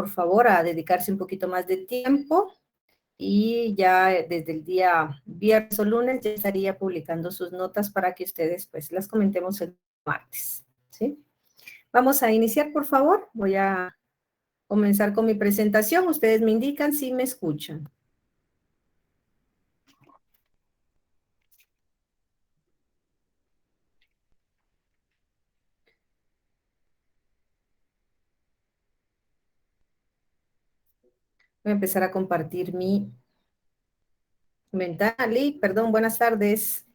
por favor, a dedicarse un poquito más de tiempo y ya desde el día viernes o lunes ya estaría publicando sus notas para que ustedes pues las comentemos el martes, ¿sí? Vamos a iniciar, por favor. Voy a comenzar con mi presentación. Ustedes me indican si me escuchan. Voy a empezar a compartir mi ventana. Perdón, buenas tardes.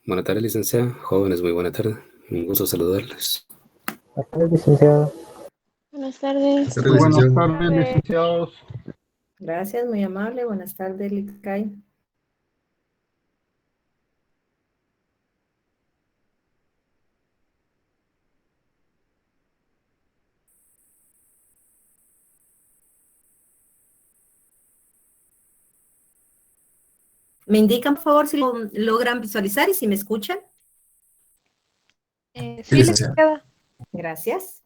Buenas tardes, licenciada. Jóvenes, muy buena tarde. Un gusto saludarles. Buenas tardes, licenciado. Buenas tardes. Buenas tardes, licenciados. Gracias, muy amable. Buenas tardes, Litkay. ¿Me indican, por favor, si lo logran visualizar y si me escuchan? Sí, licenciada. Gracias.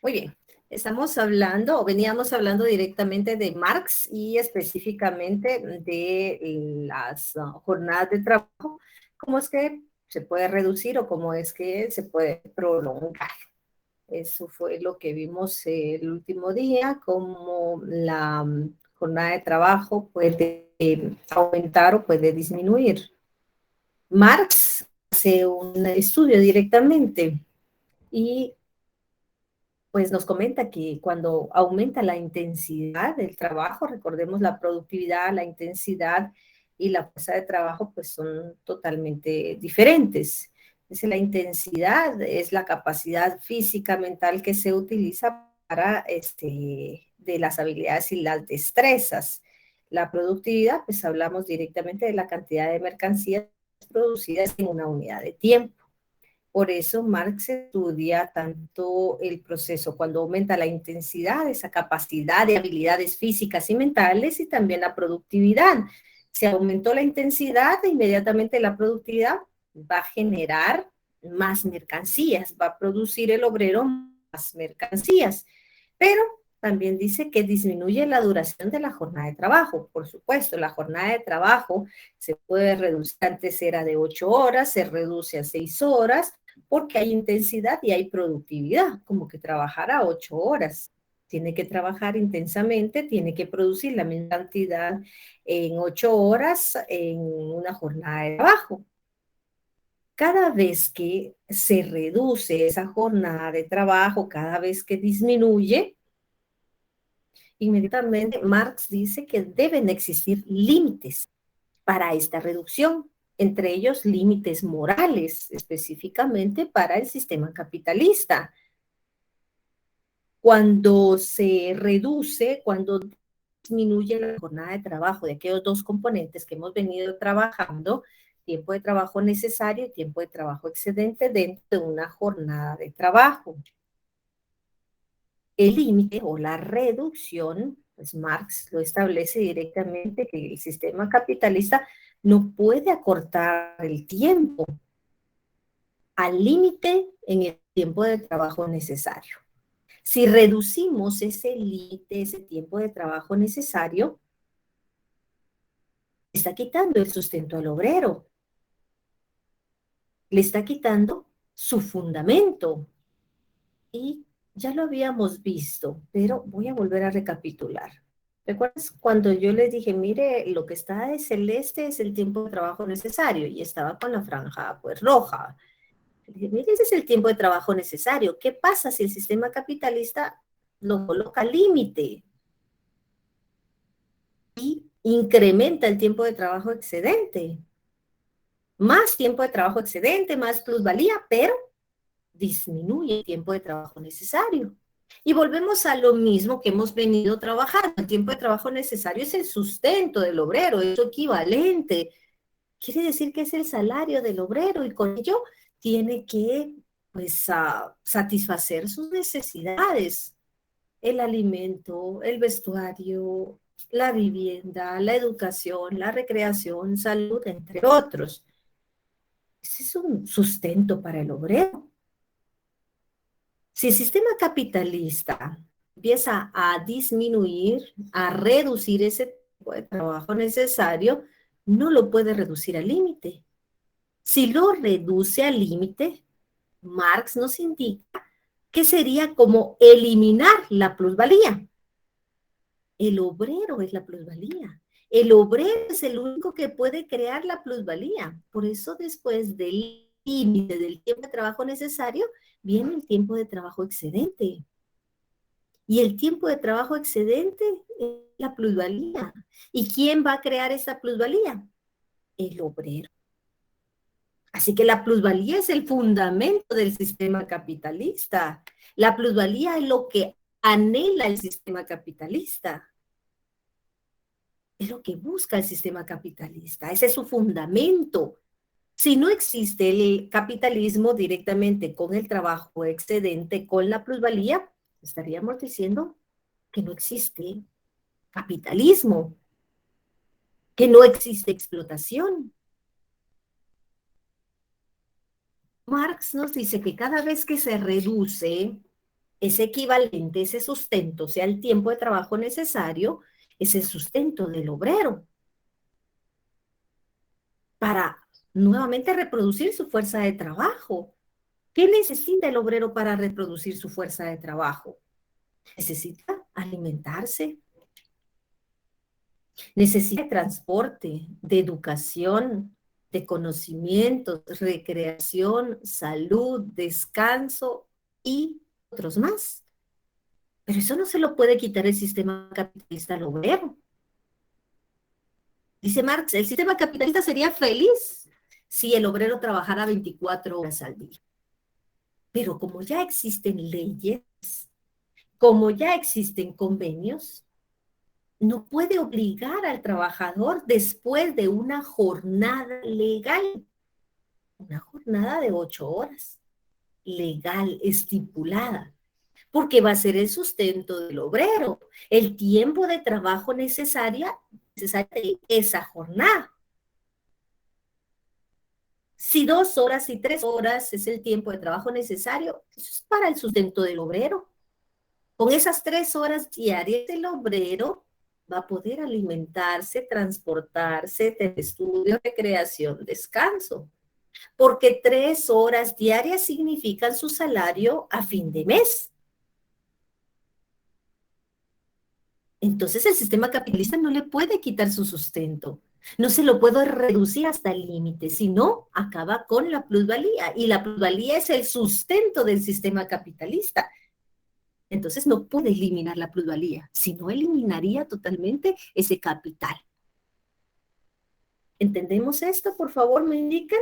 Muy bien. Estamos hablando, o veníamos hablando directamente de Marx y específicamente de las jornadas de trabajo, cómo es que se puede reducir o cómo es que se puede prolongar. Eso fue lo que vimos el último día, cómo la jornada de trabajo puede aumentar o puede disminuir. Marx hace un estudio directamente y pues nos comenta que cuando aumenta la intensidad del trabajo, recordemos la productividad, la intensidad y la fuerza de trabajo, pues son totalmente diferentes. Entonces, la intensidad es la capacidad física, mental que se utiliza para de las habilidades y las destrezas. La productividad, pues hablamos directamente de la cantidad de mercancías producidas en una unidad de tiempo. Por eso Marx estudia tanto el proceso cuando aumenta la intensidad, esa capacidad de habilidades físicas y mentales, y también la productividad. Si aumentó la intensidad, inmediatamente la productividad va a generar más mercancías, va a producir el obrero más mercancías. Pero también dice que disminuye la duración de la jornada de trabajo. Por supuesto, la jornada de trabajo se puede reducir, antes era de 8 horas, se reduce a 6 horas, porque hay intensidad y hay productividad, como que trabajar a 8 horas. Tiene que trabajar intensamente, tiene que producir la misma cantidad en 8 horas en una jornada de trabajo. Cada vez que se reduce esa jornada de trabajo, cada vez que disminuye, inmediatamente Marx dice que deben existir límites para esta reducción, entre ellos límites morales, específicamente para el sistema capitalista. Cuando se reduce, cuando disminuye la jornada de trabajo de aquellos dos componentes que hemos venido trabajando, tiempo de trabajo necesario y tiempo de trabajo excedente dentro de una jornada de trabajo. El límite o la reducción, pues Marx lo establece directamente, que el sistema capitalista no puede acortar el tiempo al límite en el tiempo de trabajo necesario. Si reducimos ese límite, ese tiempo de trabajo necesario, le está quitando el sustento al obrero, le está quitando su fundamento. Y ya lo habíamos visto, pero voy a volver a recapitular. ¿Recuerdas cuando yo les dije, mire, lo que está de celeste es el tiempo de trabajo necesario? Y estaba con la franja pues roja. Le dije, mire, ese es el tiempo de trabajo necesario. ¿Qué pasa si el sistema capitalista lo coloca al límite y incrementa el tiempo de trabajo excedente? Más tiempo de trabajo excedente, más plusvalía, pero disminuye el tiempo de trabajo necesario. Y volvemos a lo mismo que hemos venido trabajando. El tiempo de trabajo necesario es el sustento del obrero, es su equivalente. Quiere decir que es el salario del obrero y con ello tiene que pues, satisfacer sus necesidades. El alimento, el vestuario, la vivienda, la educación, la recreación, salud, entre otros. Ese es un sustento para el obrero. Si el sistema capitalista empieza a disminuir, a reducir ese tiempo de trabajo necesario, no lo puede reducir al límite. Si lo reduce al límite, Marx nos indica que sería como eliminar la plusvalía. El obrero es la plusvalía. El obrero es el único que puede crear la plusvalía. Por eso después del límite del tiempo de trabajo necesario, viene el tiempo de trabajo excedente. Y el tiempo de trabajo excedente es la plusvalía. ¿Y quién va a crear esa plusvalía? El obrero. Así que la plusvalía es el fundamento del sistema capitalista. La plusvalía es lo que anhela el sistema capitalista. Es lo que busca el sistema capitalista. Ese es su fundamento. Si no existe el capitalismo directamente con el trabajo excedente, con la plusvalía, estaríamos diciendo que no existe capitalismo, que no existe explotación. Marx nos dice que cada vez que se reduce ese equivalente, ese sustento, sea el tiempo de trabajo necesario, es el sustento del obrero para nuevamente reproducir su fuerza de trabajo. ¿Qué necesita el obrero para reproducir su fuerza de trabajo? Necesita alimentarse, necesita transporte, de educación, de conocimientos, recreación, salud, descanso y otros más. Pero eso no se lo puede quitar el sistema capitalista al obrero. Dice Marx, el sistema capitalista sería feliz si el obrero trabajara 24 horas al día. Pero como ya existen leyes, como ya existen convenios, no puede obligar al trabajador después de una jornada legal, una jornada de 8 horas, legal, estipulada, porque va a ser el sustento del obrero, el tiempo de trabajo necesario de esa jornada. Si 2 horas y 3 horas es el tiempo de trabajo necesario, eso es para el sustento del obrero. Con esas 3 horas diarias, el obrero va a poder alimentarse, transportarse, tener estudio, recreación, descanso. Porque 3 horas diarias significan su salario a fin de mes. Entonces el sistema capitalista no le puede quitar su sustento. No se lo puede reducir hasta el límite, sino acaba con la plusvalía. Y la plusvalía es el sustento del sistema capitalista. Entonces no puede eliminar la plusvalía, sino eliminaría totalmente ese capital. ¿Entendemos esto? Por favor, me indican.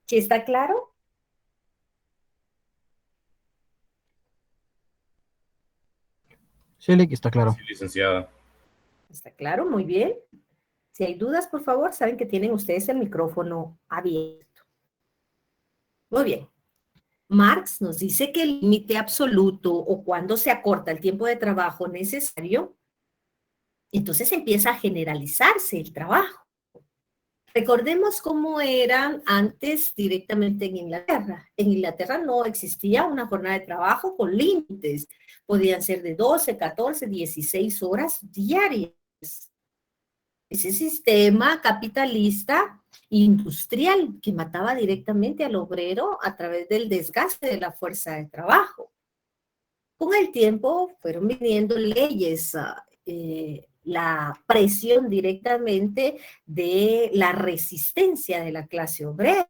¿Sí está claro? Sí, Lick, está claro. Sí, licenciada. ¿Está claro? Muy bien. Si hay dudas, por favor, saben que tienen ustedes el micrófono abierto. Muy bien. Marx nos dice que el límite absoluto o cuando se acorta el tiempo de trabajo necesario, entonces empieza a generalizarse el trabajo. Recordemos cómo era antes directamente en Inglaterra. En Inglaterra no existía una jornada de trabajo con límites. Podían ser de 12, 14, 16 horas diarias. Ese sistema capitalista industrial que mataba directamente al obrero a través del desgaste de la fuerza de trabajo. Con el tiempo fueron viniendo leyes, la presión directamente de la resistencia de la clase obrera.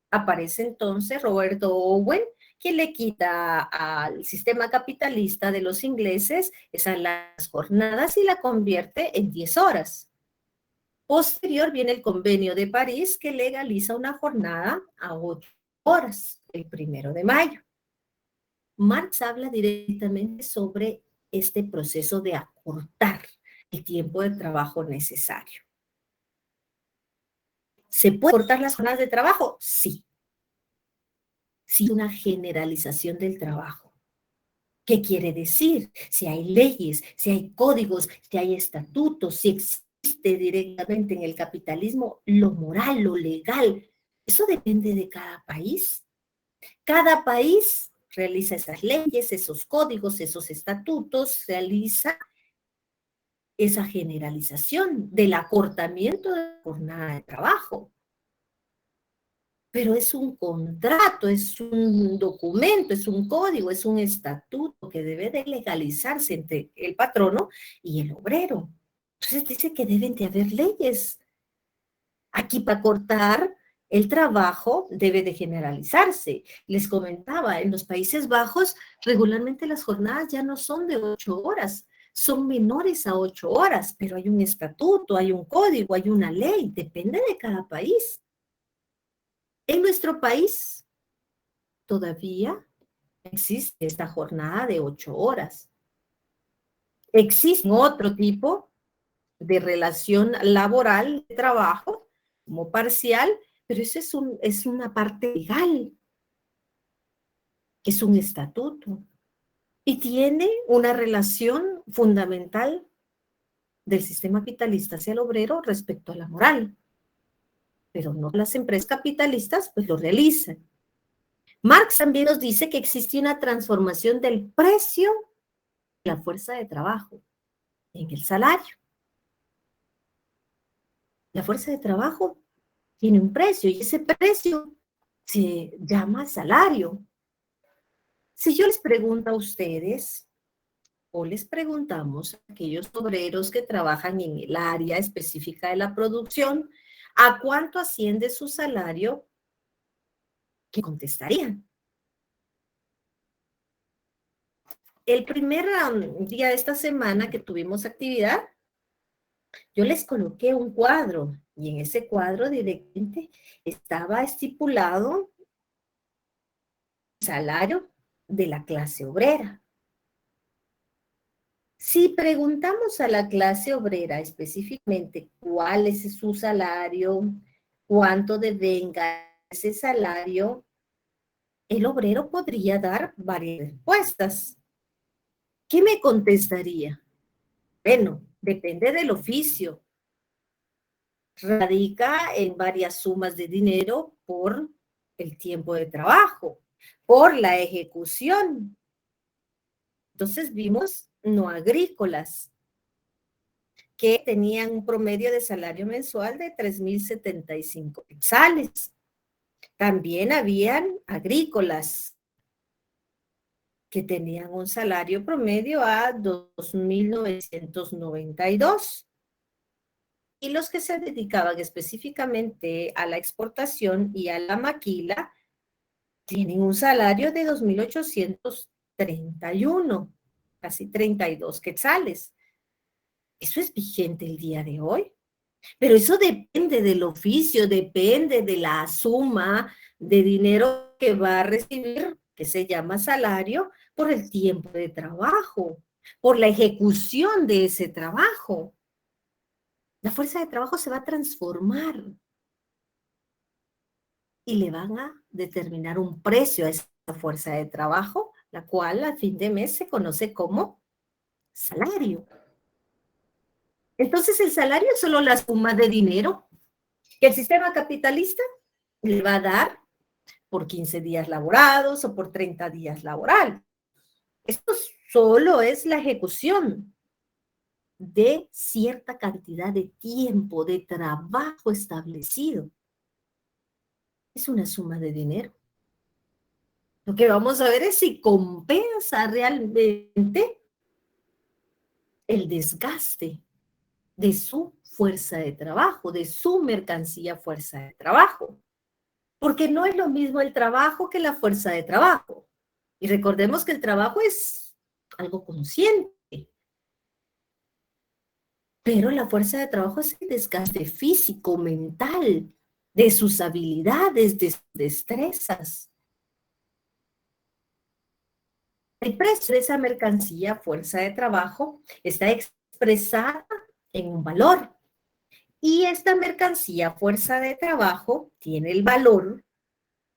Aparece entonces Roberto Owen, que le quita al sistema capitalista de los ingleses esas las jornadas y la convierte en 10 horas. Posterior viene el Convenio de París, que legaliza una jornada a 8 horas, el 1 de mayo. Marx habla directamente sobre este proceso de acortar el tiempo de trabajo necesario. ¿Se puede cortar las jornadas de trabajo? Sí. Sí, una generalización del trabajo. ¿Qué quiere decir? Si hay leyes, si hay códigos, si hay estatutos, si existe directamente en el capitalismo lo moral, lo legal, eso depende de cada país. Cada país realiza esas leyes, esos códigos, esos estatutos, realiza esa generalización del acortamiento de la jornada de trabajo. Pero es un contrato, es un documento, es un código, es un estatuto que debe de legalizarse entre el patrono y el obrero. Entonces dice que deben de haber leyes. Aquí para cortar el trabajo debe de generalizarse. Les comentaba, en los Países Bajos regularmente las jornadas ya no son de 8 horas, son menores a 8 horas, pero hay un estatuto, hay un código, hay una ley, depende de cada país. En nuestro país todavía existe esta jornada de 8 horas. Existe otro tipo de relación laboral de trabajo como parcial, pero eso es una parte legal, es un estatuto y tiene una relación fundamental del sistema capitalista hacia el obrero respecto a la moral. Pero no las empresas capitalistas pues lo realizan. Marx también nos dice que existe una transformación del precio de la fuerza de trabajo en el salario. La fuerza de trabajo tiene un precio y ese precio se llama salario. Si yo les pregunto a ustedes, o les preguntamos a aquellos obreros que trabajan en el área específica de la producción, ¿a cuánto asciende su salario? ¿Qué contestarían? El primer día de esta semana que tuvimos actividad, yo les coloqué un cuadro y en ese cuadro directamente estaba estipulado el salario de la clase obrera. Si preguntamos a la clase obrera específicamente cuál es su salario, cuánto devenga ese salario, el obrero podría dar varias respuestas. ¿Qué me contestaría? Bueno, depende del oficio. Radica en varias sumas de dinero por el tiempo de trabajo, por la ejecución. Entonces vimos no agrícolas, que tenían un promedio de salario mensual de 3.075 quetzales. También habían agrícolas que tenían un salario promedio a 2.992. Y los que se dedicaban específicamente a la exportación y a la maquila tienen un salario de 2.831, casi 32 quetzales. Eso es vigente el día de hoy. Pero eso depende del oficio, depende de la suma de dinero que va a recibir, que se llama salario, por el tiempo de trabajo, por la ejecución de ese trabajo. La fuerza de trabajo se va a transformar y le van a determinar un precio a esa fuerza de trabajo, la cual a fin de mes se conoce como salario. Entonces el salario es solo la suma de dinero que el sistema capitalista le va a dar por 15 días laborados o por 30 días laborales. Esto solo es la ejecución de cierta cantidad de tiempo, de trabajo establecido. Es una suma de dinero. Lo que vamos a ver es si compensa realmente el desgaste de su fuerza de trabajo, de su mercancía fuerza de trabajo. Porque no es lo mismo el trabajo que la fuerza de trabajo. Y recordemos que el trabajo es algo consciente. Pero la fuerza de trabajo es el desgaste físico, mental, de sus habilidades, de sus destrezas. El precio de esa mercancía, fuerza de trabajo, está expresada en un valor. Y esta mercancía, fuerza de trabajo, tiene el valor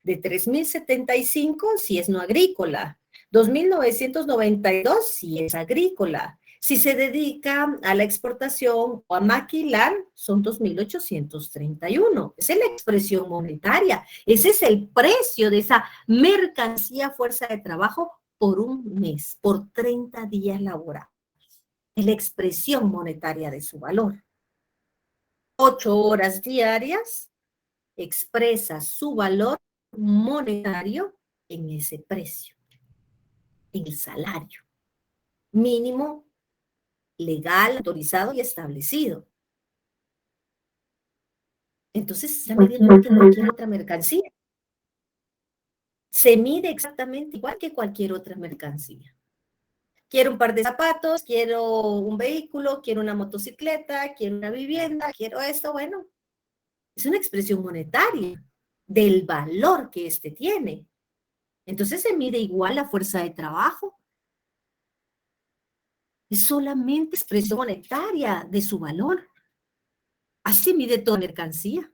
de 3.075 si es no agrícola, 2.992 si es agrícola, Si se dedica a la exportación o a maquilar, son 2.831. Esa es la expresión monetaria. Ese es el precio de esa mercancía fuerza de trabajo por un mes, por 30 días laborables. Es la expresión monetaria de su valor. 8 horas diarias expresa su valor monetario en ese precio, en el salario mínimo, legal, autorizado y establecido. Entonces, se mide igual que cualquier otra mercancía. Se mide exactamente igual que cualquier otra mercancía. Quiero un par de zapatos, quiero un vehículo, quiero una motocicleta, quiero una vivienda, quiero esto, bueno, es una expresión monetaria del valor que éste tiene. Entonces se mide igual la fuerza de trabajo. Es solamente expresión monetaria de su valor. Así mide toda mercancía,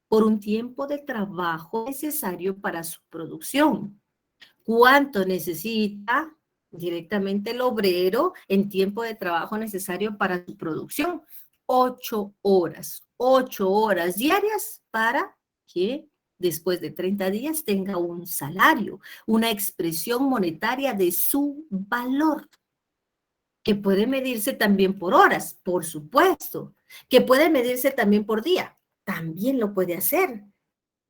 por un tiempo de trabajo necesario para su producción. ¿Cuánto necesita directamente el obrero en tiempo de trabajo necesario para su producción? 8 horas. 8 horas diarias para que después de 30 días tenga un salario, una expresión monetaria de su valor, que puede medirse también por horas, por supuesto, que puede medirse también por día, también lo puede hacer.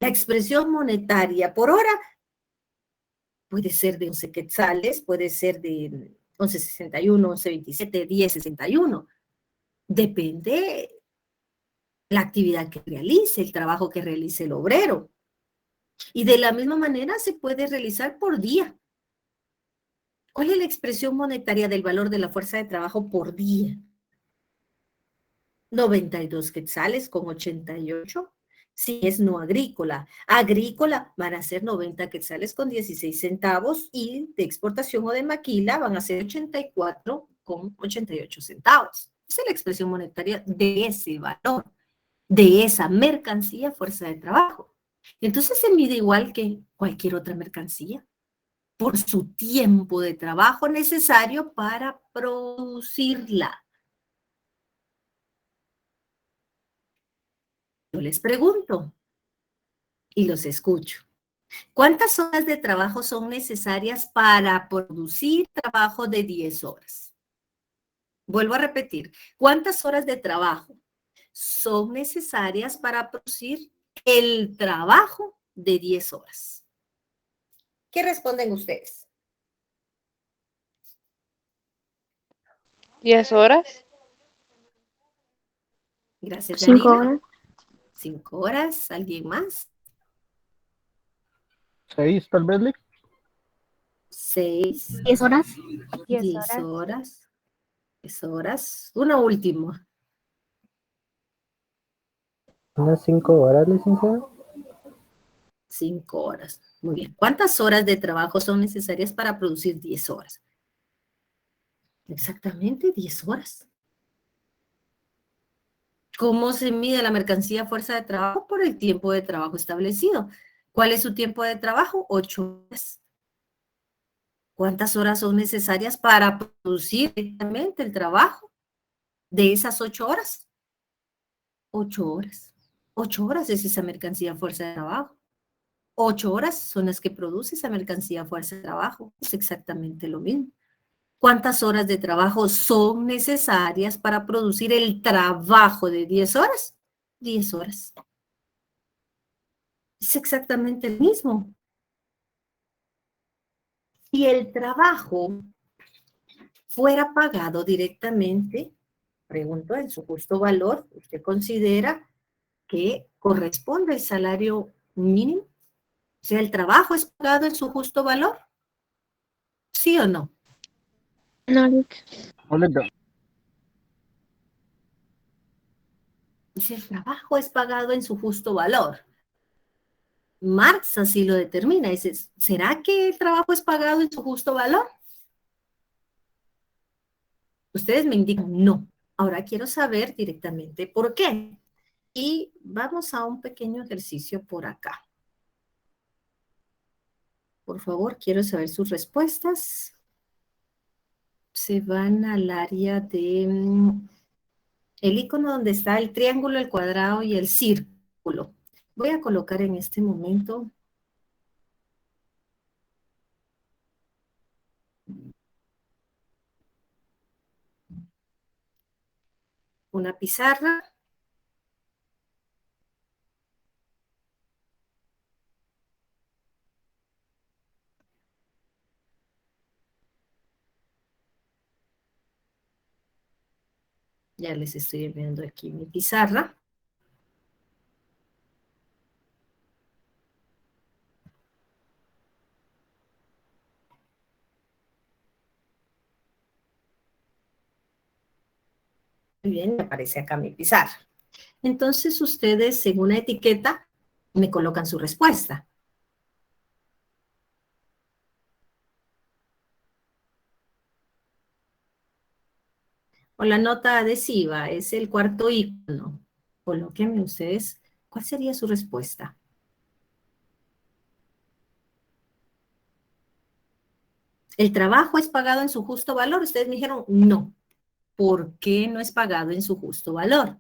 La expresión monetaria por hora puede ser de 11 quetzales, puede ser de 11.61, 11.27, 10.61. Depende la actividad que realice, el trabajo que realice el obrero. Y de la misma manera se puede realizar por día. ¿Cuál es la expresión monetaria del valor de la fuerza de trabajo por día? 92 quetzales con 88. Si es no agrícola. Agrícola van a ser 90 quetzales con 16 centavos y de exportación o de maquila van a ser 84 con 88 centavos. Esa es la expresión monetaria de ese valor, de esa mercancía fuerza de trabajo. Entonces se mide igual que cualquier otra mercancía por su tiempo de trabajo necesario para producirla. Yo les pregunto y los escucho. ¿Cuántas horas de trabajo son necesarias para producir trabajo de 10 horas? Vuelvo a repetir. ¿Cuántas horas de trabajo son necesarias para producir el trabajo de 10 horas? ¿Qué responden ustedes? 10 horas. Gracias, 5 Danila. horas. 5 horas. ¿Alguien más? 6, tal vez, Lick. 6. 10 horas. 10 horas. 10 horas. Una última. Unas 5 horas, licenciado. 5 horas. Muy bien. ¿Cuántas horas de trabajo son necesarias para producir 10 horas? Exactamente 10 horas. ¿Cómo se mide la mercancía fuerza de trabajo? Por el tiempo de trabajo establecido. ¿Cuál es su tiempo de trabajo? 8 horas. ¿Cuántas horas son necesarias para producir directamente el trabajo de esas 8 horas? 8 horas. 8 horas es esa mercancía fuerza de trabajo. 8 horas son las que produce esa mercancía fuerza de trabajo. Es exactamente lo mismo. ¿Cuántas horas de trabajo son necesarias para producir el trabajo de 10 horas? 10 horas. Es exactamente el mismo. Si el trabajo fuera pagado directamente, pregunto, en su justo valor, ¿usted considera que corresponde el salario mínimo? O sea, ¿el trabajo es pagado en su justo valor? ¿Sí o no? No, Hola, Si el trabajo es pagado en su justo valor. Marx así lo determina. Dice, ¿será que el trabajo es pagado en su justo valor? Ustedes me indican no. Ahora quiero saber directamente por qué. Y vamos a un pequeño ejercicio por acá. Por favor, quiero saber sus respuestas. se van al área de el icono donde está el triángulo, el cuadrado y el círculo. Voy a colocar en este momento una pizarra. Ya les estoy enviando aquí mi pizarra. Muy bien, me aparece acá mi pizarra. Entonces ustedes en una etiqueta me colocan su respuesta. O la nota adhesiva es el cuarto icono. Colóquenme ustedes, ¿cuál sería su respuesta? ¿El trabajo es pagado en su justo valor? Ustedes me dijeron no. ¿Por qué no es pagado en su justo valor?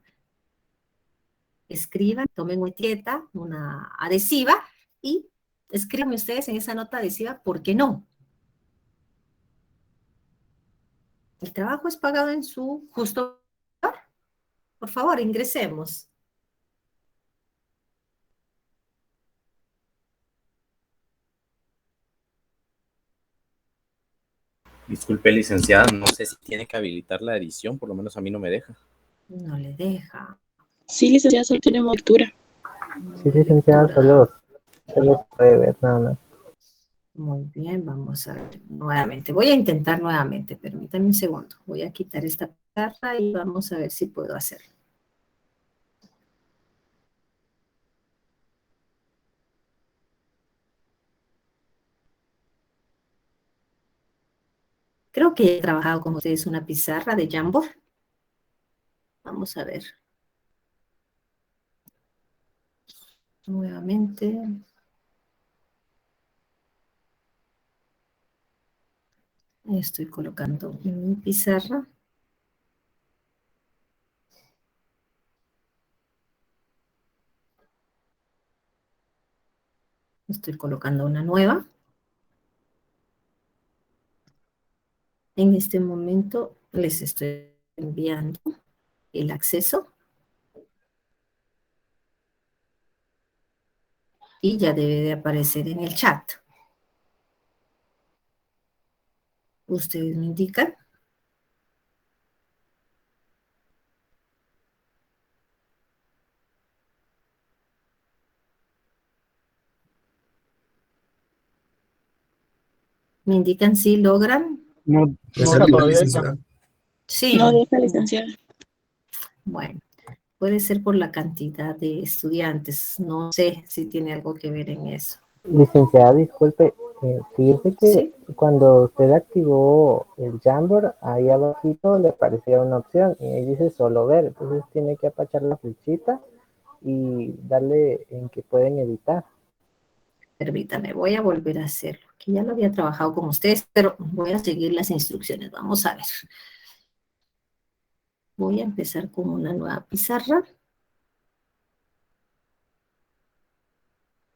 Escriban, tomen una etiqueta, una adhesiva, y escríbanme ustedes en esa nota adhesiva ¿por qué no? ¿El trabajo es pagado en su justo valor? Por favor, ingresemos. Disculpe, licenciada, no sé si tiene que habilitar la edición, por lo menos a mí no me deja. No le deja. Sí, licenciada, solo tenemos lectura. Sí, licenciada, solo se puede ver nada más. Muy bien, vamos a ver nuevamente. Voy a intentar nuevamente, permítanme un segundo. Voy a quitar esta pizarra y vamos a ver si puedo hacerlo. Creo que he trabajado con ustedes una pizarra de Jamboard. Vamos a ver. Nuevamente. Estoy colocando mi pizarra. Estoy colocando una nueva. En este momento les estoy enviando el acceso. Y ya debe de aparecer en el chat. Ustedes me indican. Me indican si logran. No, no está todavía esa. Sí. No deja, licenciada. Bueno, puede ser por la cantidad de estudiantes. No sé si tiene algo que ver en eso. Licenciada, disculpe, fíjese que Sí. cuando usted activó el Jamboard, ahí abajito le aparecía una opción y ahí dice solo ver, entonces tiene que apachar la flechita y darle en que pueden editar. Permítame, voy a volver a hacerlo. Que ya lo había trabajado con ustedes, pero voy a seguir las instrucciones. Vamos a ver. Voy a empezar con una nueva pizarra.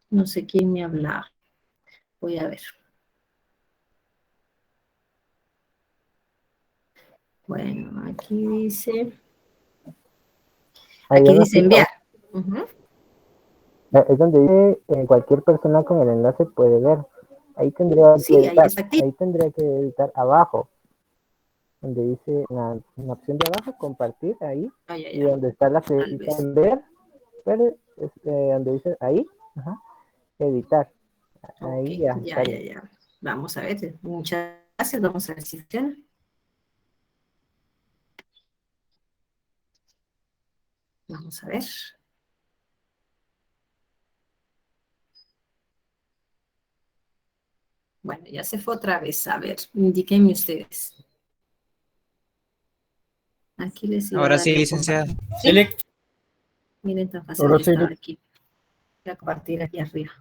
No sé quién me habla. Voy a ver. Bueno, aquí dice... Ahí Aquí dice abajito, enviar. Ujú. es donde dice cualquier persona con el enlace puede ver. Ahí tendría que Sí, ahí editar, está activo. ahí tendría que editar abajo, donde dice en la opción de abajo, compartir ahí, Ay, ay, y ay. donde está la Tal flechita vez. en ver, donde dice ahí, ajá, editar. Ok, Ahí ya, ya, está ya, bien. ya. Vamos a ver. Muchas gracias. Vamos a ver si funciona. Vamos a ver. Bueno, ya se fue otra vez. A ver, indíquenme ustedes. Aquí les iba a Ahora dar sí, la licenciada. ¿Sí? Miren, tan fácil Ahora que sí, estaba aquí. Voy a compartir aquí arriba.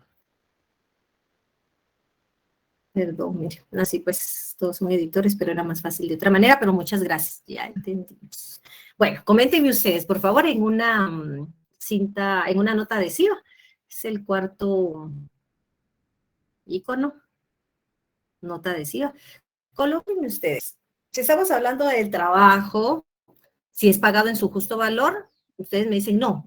Perdón, mire, así pues todos son editores, pero era más fácil de otra manera, pero muchas gracias, ya entendimos. Bueno, coméntenme ustedes, por favor, en una cinta, en una nota adhesiva. Es el cuarto icono, nota adhesiva. Colóquenme ustedes. Si estamos hablando del trabajo, si es pagado en su justo valor, ustedes me dicen no.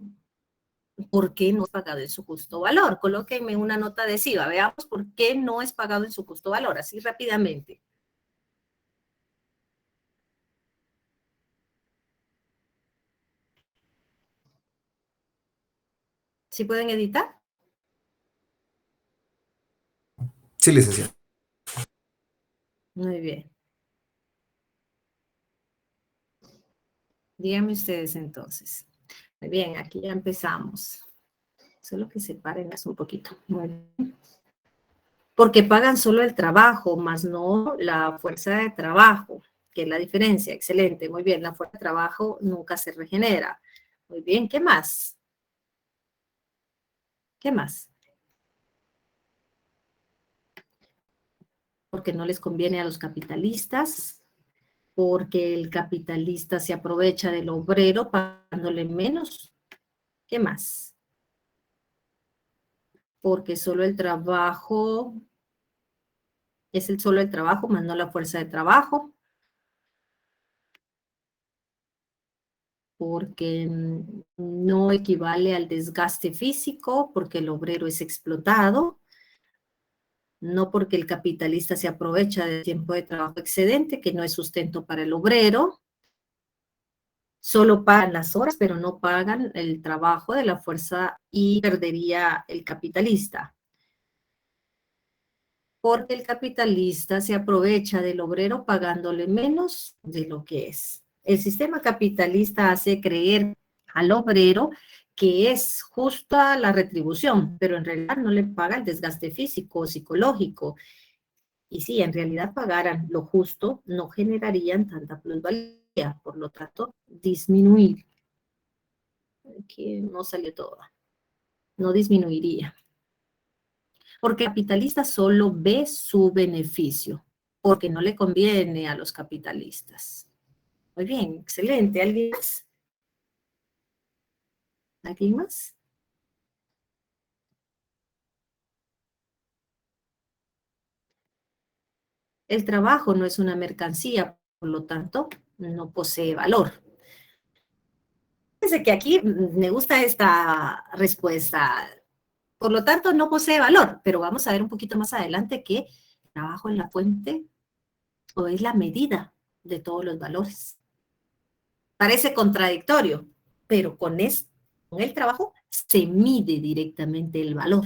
¿Por qué no es pagado en su justo valor? Colóquenme una nota adhesiva. Veamos por qué no es pagado en su justo valor, así rápidamente. ¿Sí pueden editar? Sí, licenciado. Muy bien. Díganme ustedes entonces. Muy bien, aquí ya empezamos. Solo que separen eso un poquito. Muy bien. Porque pagan solo el trabajo, más no la fuerza de trabajo, que es la diferencia. Excelente, muy bien. La fuerza de trabajo nunca se regenera. Muy bien, ¿qué más? ¿Qué más? Porque no les conviene a los capitalistas, porque el capitalista se aprovecha del obrero pagándole menos. ¿Qué más? Porque solo el trabajo, es solo el trabajo, más no la fuerza de trabajo. Porque no equivale al desgaste físico, porque el obrero es explotado, no porque el capitalista se aprovecha del tiempo de trabajo excedente, que no es sustento para el obrero, solo pagan las horas, pero no pagan el trabajo de la fuerza y perdería el capitalista. Porque el capitalista se aprovecha del obrero pagándole menos de lo que es. El sistema capitalista hace creer al obrero que es justa la retribución, pero en realidad no le paga el desgaste físico o psicológico. Y si en realidad pagaran lo justo, no generarían tanta plusvalía, por lo tanto, disminuir. Aquí no salió todo. No disminuiría. Porque el capitalista solo ve su beneficio, porque no le conviene a los capitalistas. Muy bien, excelente. ¿Alguien más? ¿Alguien más? El trabajo no es una mercancía, por lo tanto, no posee valor. Fíjense que aquí me gusta esta respuesta. Por lo tanto, no posee valor, pero vamos a ver un poquito más adelante que el trabajo es la fuente o es la medida de todos los valores. Parece contradictorio, pero con el trabajo se mide directamente el valor.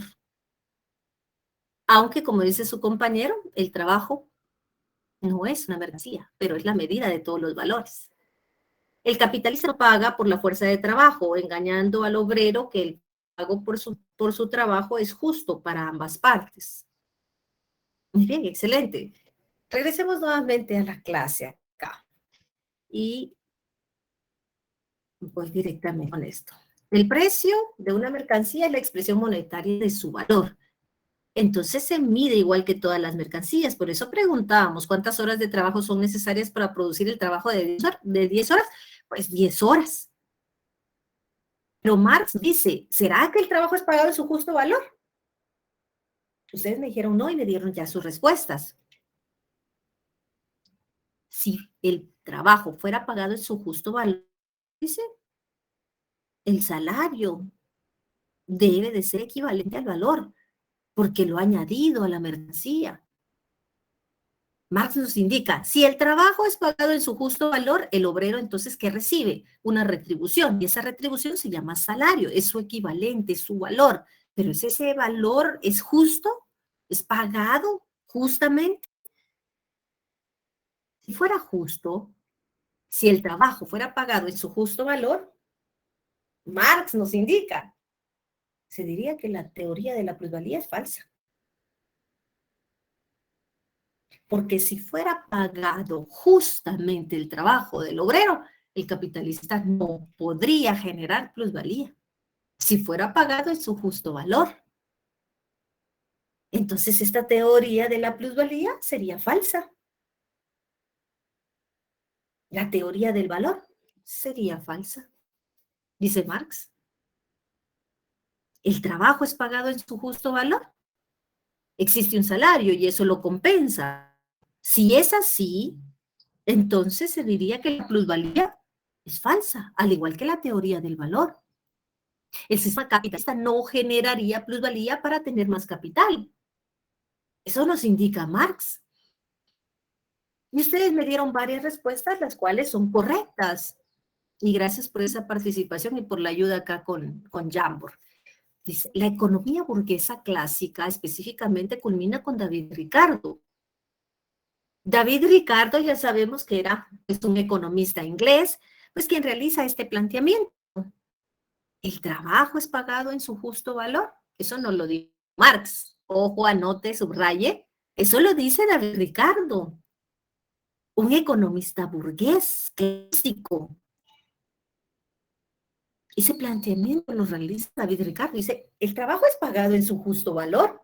Aunque, como dice su compañero, el trabajo no es una mercancía, pero es la medida de todos los valores. El capitalista no paga por la fuerza de trabajo, engañando al obrero que el pago por su trabajo es justo para ambas partes. Muy bien, excelente. Regresemos nuevamente a la clase acá. Y voy directamente con esto. El precio de una mercancía es la expresión monetaria de su valor. Entonces se mide igual que todas las mercancías. Por eso preguntábamos, ¿cuántas horas de trabajo son necesarias para producir el trabajo de 10 horas? Pues 10 horas. Pero Marx dice, ¿será que el trabajo es pagado en su justo valor? Ustedes me dijeron no y me dieron ya sus respuestas. Si el trabajo fuera pagado en su justo valor, dice, el salario debe de ser equivalente al valor, porque lo ha añadido a la mercancía. Marx nos indica, si el trabajo es pagado en su justo valor, el obrero entonces, ¿qué recibe? Una retribución, y esa retribución se llama salario, es su equivalente, es su valor. Pero ese valor es justo, es pagado justamente. Si fuera justo, si el trabajo fuera pagado en su justo valor, Marx nos indica, se diría que la teoría de la plusvalía es falsa. Porque si fuera pagado justamente el trabajo del obrero, el capitalista no podría generar plusvalía. Si fuera pagado en su justo valor. Entonces esta teoría de la plusvalía sería falsa. La teoría del valor sería falsa. Dice Marx. ¿El trabajo es pagado en su justo valor? Existe un salario y eso lo compensa. Si es así, entonces se diría que la plusvalía es falsa, al igual que la teoría del valor. El sistema capitalista no generaría plusvalía para tener más capital. Eso nos indica Marx. Y ustedes me dieron varias respuestas, las cuales son correctas. Y gracias por esa participación y por la ayuda acá con Jambor. Dice, la economía burguesa clásica específicamente culmina con David Ricardo. David Ricardo ya sabemos que era un economista inglés, pues quien realiza este planteamiento. ¿El trabajo es pagado en su justo valor? Eso no lo dice Marx. Ojo, anote, subraye. Eso lo dice David Ricardo, un economista burgués clásico. Ese planteamiento lo realiza David Ricardo. Dice, ¿el trabajo es pagado en su justo valor?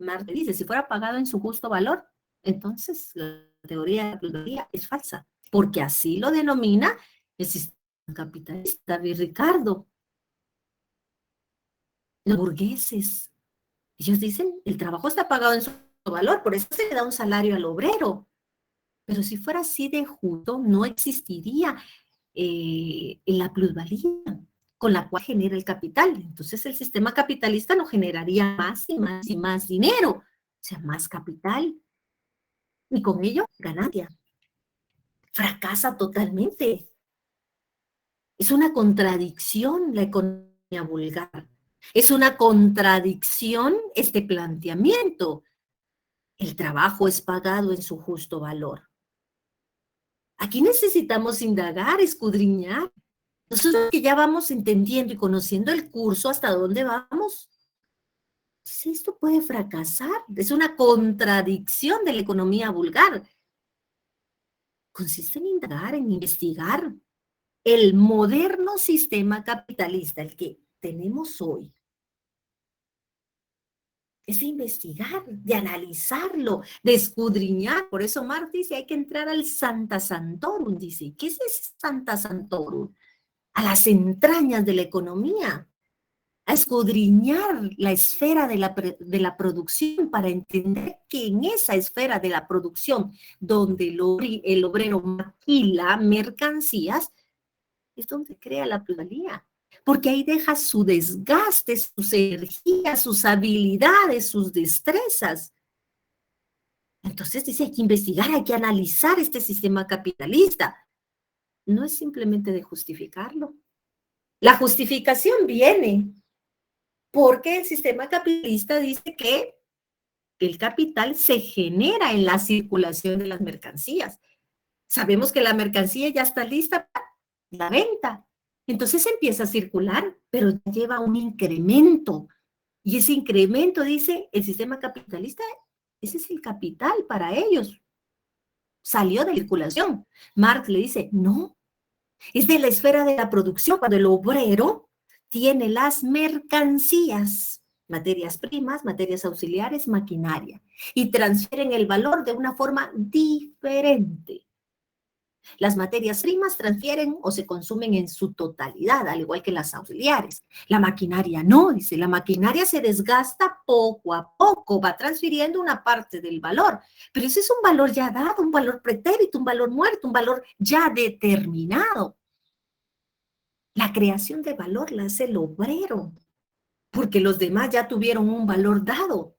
Marx dice, si fuera pagado en su justo valor, entonces la teoría de la plusvalía es falsa, porque así lo denomina el sistema capitalista David Ricardo. Los burgueses, ellos dicen, el trabajo está pagado en su valor, por eso se le da un salario al obrero. Pero si fuera así de justo, no existiría la plusvalía con la cual genera el capital. Entonces el sistema capitalista no generaría más y más y más dinero, o sea, más capital. Y con ello, ganancia. Fracasa totalmente. Es una contradicción la economía vulgar. Es una contradicción este planteamiento. El trabajo es pagado en su justo valor. Aquí necesitamos indagar, escudriñar. Nosotros que ya vamos entendiendo y conociendo el curso, ¿hasta dónde vamos? Pues esto puede fracasar. Es una contradicción de la economía vulgar. Consiste en indagar, en investigar. El moderno sistema capitalista, el que tenemos hoy, es de investigar, de analizarlo, de escudriñar. Por eso Marx dice, hay que entrar al Sancta Sanctorum, dice. ¿Qué es ese Sancta Sanctorum? A las entrañas de la economía, a escudriñar la esfera de la producción para entender que en esa esfera de la producción, donde el obrero maquila mercancías, es donde crea la plusvalía. Porque ahí deja su desgaste, sus energías, sus habilidades, sus destrezas. Entonces dice, hay que investigar, hay que analizar este sistema capitalista. No es simplemente de justificarlo. La justificación viene porque el sistema capitalista dice que el capital se genera en la circulación de las mercancías. Sabemos que la mercancía ya está lista para la venta. Entonces empieza a circular, pero lleva un incremento. Y ese incremento, dice el sistema capitalista, ese es el capital para ellos. Salió de circulación. Marx le dice, no, es de la esfera de la producción, cuando el obrero tiene las mercancías, materias primas, materias auxiliares, maquinaria, y transfieren el valor de una forma diferente. Las materias primas transfieren o se consumen en su totalidad, al igual que las auxiliares. La maquinaria no, dice, la maquinaria se desgasta poco a poco, va transfiriendo una parte del valor, pero ese es un valor ya dado, un valor pretérito, un valor muerto, un valor ya determinado. La creación de valor la hace el obrero, porque los demás ya tuvieron un valor dado.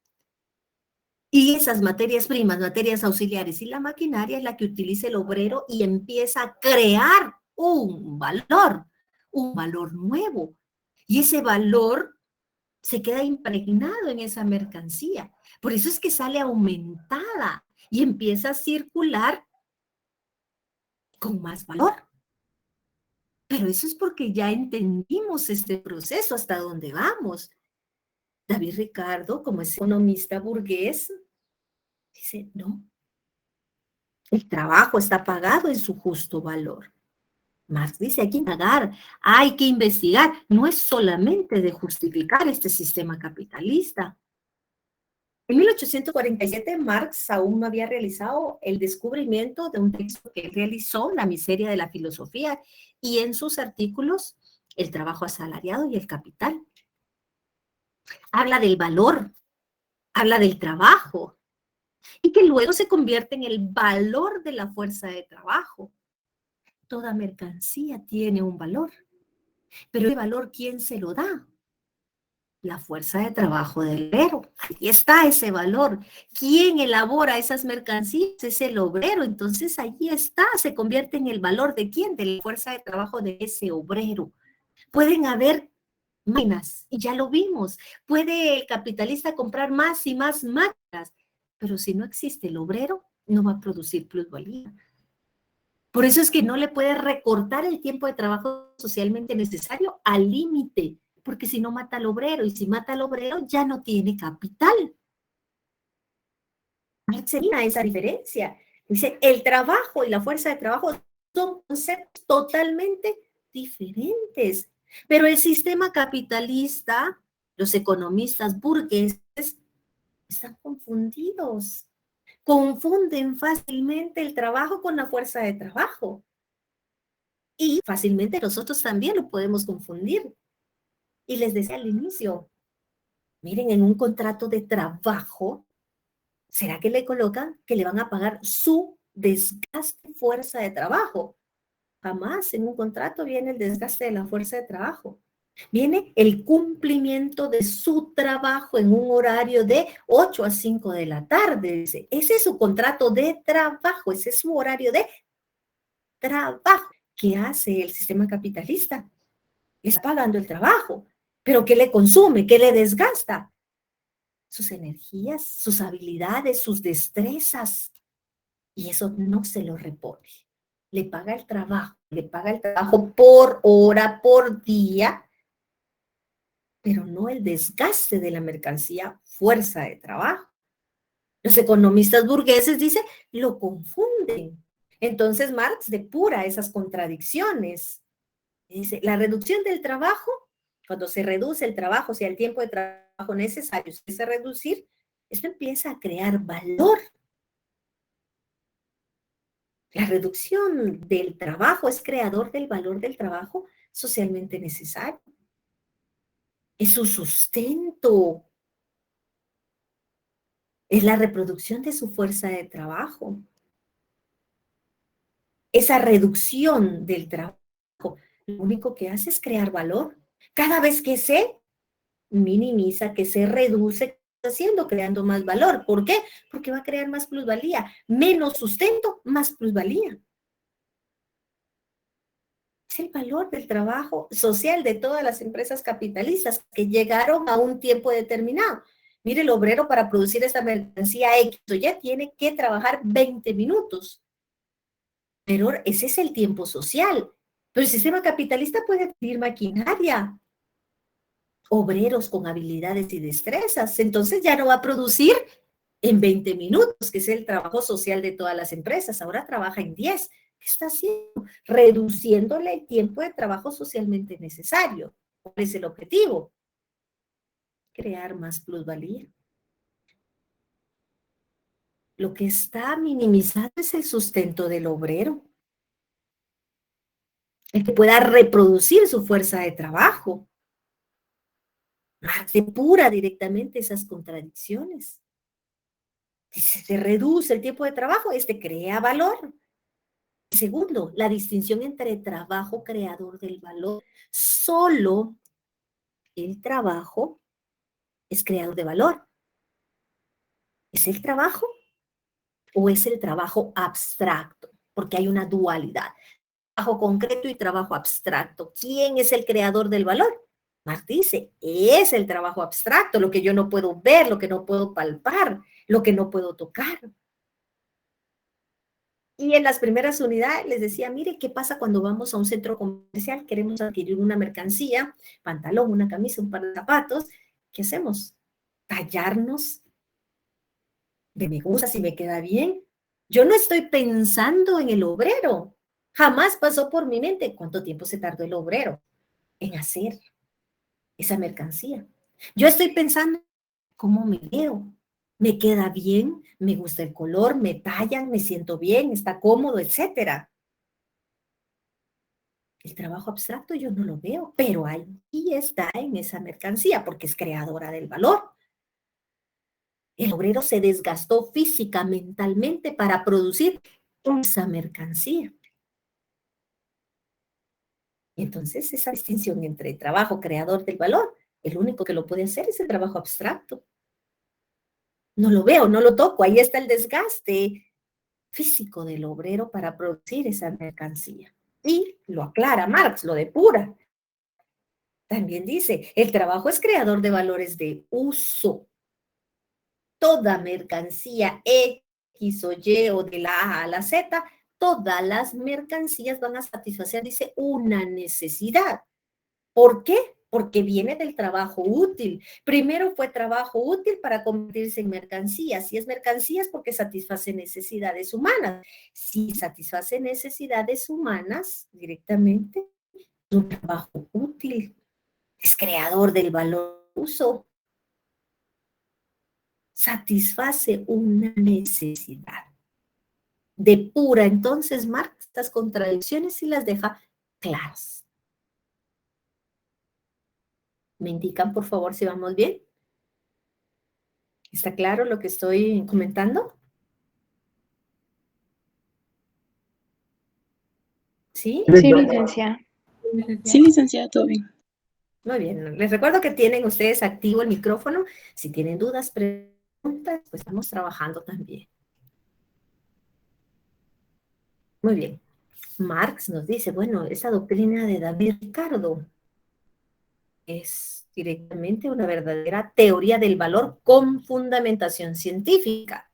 Y esas materias primas, materias auxiliares y la maquinaria es la que utiliza el obrero y empieza a crear un valor nuevo. Y ese valor se queda impregnado en esa mercancía. Por eso es que sale aumentada y empieza a circular con más valor. Pero eso es porque ya entendimos este proceso, hasta dónde vamos. David Ricardo, como es economista burgués, dice, no, el trabajo está pagado en su justo valor. Marx dice, hay que indagar, hay que investigar. No es solamente de justificar este sistema capitalista. En 1847, Marx aún no había realizado el descubrimiento de un texto que realizó, La miseria de la filosofía, y en sus artículos, El trabajo asalariado y el capital. Habla del valor, habla del trabajo, y que luego se convierte en el valor de la fuerza de trabajo. Toda mercancía tiene un valor, pero el valor, ¿quién se lo da? La fuerza de trabajo del obrero. Ahí está ese valor. ¿Quién elabora esas mercancías? Es el obrero. Entonces allí está, se convierte en el valor de quién, de la fuerza de trabajo de ese obrero. Pueden haber máquinas, y ya lo vimos. Puede el capitalista comprar más y más máquinas, pero si no existe el obrero, no va a producir plusvalía. Por eso es que no le puede recortar el tiempo de trabajo socialmente necesario al límite, porque si no mata al obrero, y si mata al obrero ya no tiene capital. Marx elimina esa diferencia. Dice, el trabajo y la fuerza de trabajo son conceptos totalmente diferentes. Pero el sistema capitalista, los economistas burgueses, están confundidos. Confunden fácilmente el trabajo con la fuerza de trabajo. Y fácilmente nosotros también lo podemos confundir. Y les decía al inicio, miren, en un contrato de trabajo, ¿será que le colocan que le van a pagar su desgaste fuerza de trabajo? Jamás en un contrato viene el desgaste de la fuerza de trabajo. Viene el cumplimiento de su trabajo en un horario de 8 a 5 de la tarde. Ese es su contrato de trabajo, ese es su horario de trabajo. ¿Qué hace el sistema capitalista? Está pagando el trabajo, pero ¿qué le consume? ¿Qué le desgasta? Sus energías, sus habilidades, sus destrezas. Y eso no se lo repone. Le paga el trabajo por hora, por día, pero no el desgaste de la mercancía, fuerza de trabajo. Los economistas burgueses, dice, lo confunden. Entonces Marx depura esas contradicciones. Dice, la reducción del trabajo, cuando se reduce el trabajo, o sea, el tiempo de trabajo necesario se empieza a reducir, esto empieza a crear valor. La reducción del trabajo es creador del valor del trabajo socialmente necesario. Es su sustento. Es la reproducción de su fuerza de trabajo. Esa reducción del trabajo, lo único que hace es crear valor. Cada vez que se minimiza, que se reduce, haciendo, creando más valor. ¿Por qué? Porque va a crear más plusvalía. Menos sustento, más plusvalía. Es el valor del trabajo social de todas las empresas capitalistas que llegaron a un tiempo determinado. Mire, el obrero para producir esta mercancía X ya tiene que trabajar 20 minutos. Pero ese es el tiempo social. Pero el sistema capitalista puede adquirir maquinaria, obreros con habilidades y destrezas. Entonces ya no va a producir en 20 minutos, que es el trabajo social de todas las empresas. Ahora trabaja en 10. ¿Qué está haciendo? Reduciéndole el tiempo de trabajo socialmente necesario. ¿Cuál es el objetivo? Crear más plusvalía. Lo que está minimizado es el sustento del obrero. El que pueda reproducir su fuerza de trabajo. Marx depura directamente esas contradicciones. Si se reduce el tiempo de trabajo, crea valor. Segundo, la distinción entre trabajo creador del valor. Solo el trabajo es creador de valor. ¿Es el trabajo o es el trabajo abstracto? Porque hay una dualidad. Trabajo concreto y trabajo abstracto. ¿Quién es el creador del valor? Marx dice, es el trabajo abstracto, lo que yo no puedo ver, lo que no puedo palpar, lo que no puedo tocar. Y en las primeras unidades les decía, mire, ¿qué pasa cuando vamos a un centro comercial? Queremos adquirir una mercancía, pantalón, una camisa, un par de zapatos. ¿Qué hacemos? Tallarnos. Me gusta, si me queda bien. Yo no estoy pensando en el obrero. Jamás pasó por mi mente cuánto tiempo se tardó el obrero en hacer esa mercancía. Yo estoy pensando cómo me veo. me queda bien, me gusta el color, me tallan, me siento bien, está cómodo, etc. El trabajo abstracto yo no lo veo, pero ahí está en esa mercancía porque es creadora del valor. El obrero se desgastó física, mentalmente para producir esa mercancía. Entonces, esa distinción entre trabajo creador del valor, el único que lo puede hacer es el trabajo abstracto. No lo veo, no lo toco, ahí está el desgaste físico del obrero para producir esa mercancía. Y lo aclara Marx, lo depura. También dice, el trabajo es creador de valores de uso. Toda mercancía X o Y o de la A a la Z, todas las mercancías van a satisfacer, dice, una necesidad. ¿Por qué? Porque viene del trabajo útil. Primero fue trabajo útil para convertirse en mercancía. Si es mercancía es porque satisface necesidades humanas. Si satisface necesidades humanas directamente, es un trabajo útil. Es creador del valor de uso. Satisface una necesidad. Depura entonces Marx estas contradicciones y las deja claras. ¿Me indican, por favor, si vamos bien? ¿Está claro lo que estoy comentando? ¿Sí? Sí, licenciada. Sí, licenciada, todo bien. Muy bien. Les recuerdo que tienen ustedes activo el micrófono. Si tienen dudas, preguntas, pues estamos trabajando también. Muy bien. Marx nos dice, bueno, esa doctrina de David Ricardo es directamente una verdadera teoría del valor con fundamentación científica.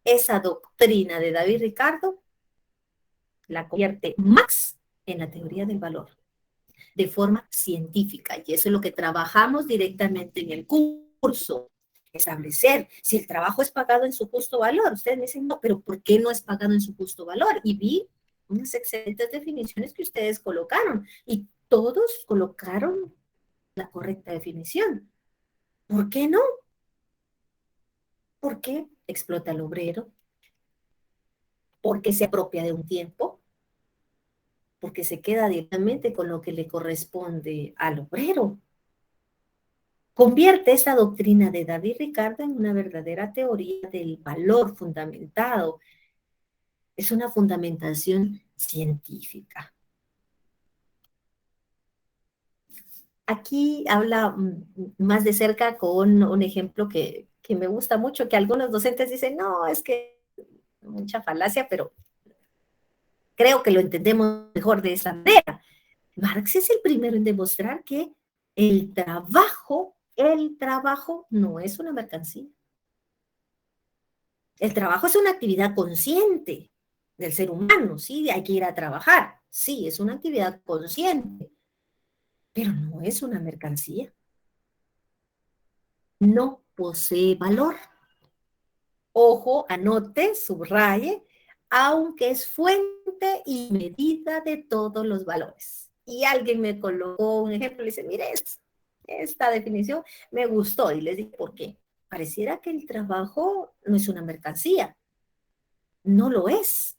Esa doctrina de David Ricardo la convierte Marx en la teoría del valor de forma científica, y eso es lo que trabajamos directamente en el curso. Establecer si el trabajo es pagado en su justo valor. Ustedes me dicen, no, pero ¿por qué no es pagado en su justo valor? Y vi unas excelentes definiciones que ustedes colocaron, y todos colocaron la correcta definición. ¿Por qué no? Porque explota al obrero, porque se apropia de un tiempo, porque se queda directamente con lo que le corresponde al obrero. Convierte esta doctrina de David Ricardo en una verdadera teoría del valor fundamentado. Es una fundamentación científica. Aquí habla más de cerca con un ejemplo que me gusta mucho, que algunos docentes dicen, no, es que mucha falacia, pero creo que lo entendemos mejor de esa manera. Marx es el primero en demostrar que el trabajo no es una mercancía. El trabajo es una actividad consciente del ser humano, ¿sí? Hay que ir a trabajar, sí, es una actividad consciente, pero no es una mercancía. No posee valor. Ojo, anote, subraye, aunque es fuente y medida de todos los valores. Y alguien me colocó un ejemplo y dice, mire, esta definición me gustó, y les dije, ¿por qué? Pareciera que el trabajo no es una mercancía. No lo es.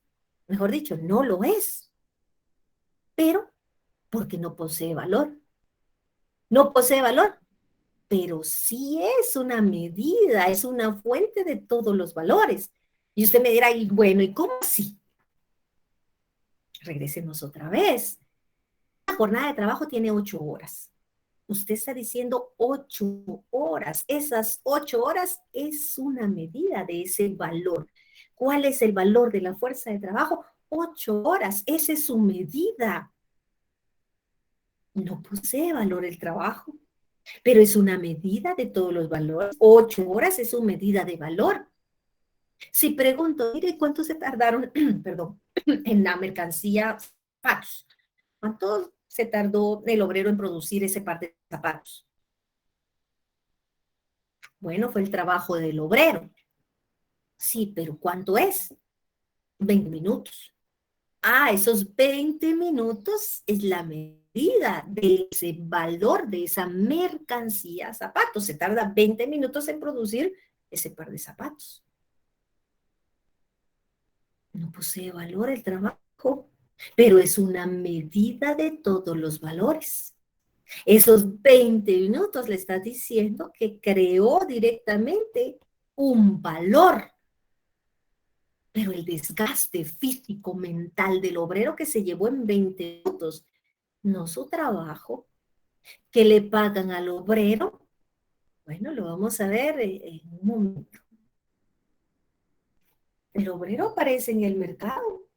Mejor dicho, no lo es. Pero, porque no posee valor. No posee valor, pero sí es una medida, es una fuente de todos los valores. Y usted me dirá, y bueno, ¿y cómo así? Regresemos otra vez. La jornada de trabajo tiene 8 horas. Usted está diciendo 8 horas. Esas 8 horas es una medida de ese valor. ¿Cuál es el valor de la fuerza de trabajo? 8 horas. Esa es su medida. No posee valor el trabajo, pero es una medida de todos los valores. 8 horas es una medida de valor. Si pregunto, mire, ¿cuánto se tardaron, perdón, en la mercancía zapatos? ¿Cuánto se tardó el obrero en producir ese par de zapatos? Bueno, fue el trabajo del obrero. Sí, pero ¿cuánto es? 20 minutos. Ah, esos 20 minutos es la medida de ese valor de esa mercancía zapatos. Se tarda 20 minutos en producir ese par de zapatos. No posee valor el trabajo, pero es una medida de todos los valores. Esos 20 minutos le está diciendo que creó directamente un valor. Pero el desgaste físico, mental del obrero que se llevó en 20 minutos, no su trabajo, que le pagan al obrero, bueno, lo vamos a ver en un momento. El obrero aparece en el mercado,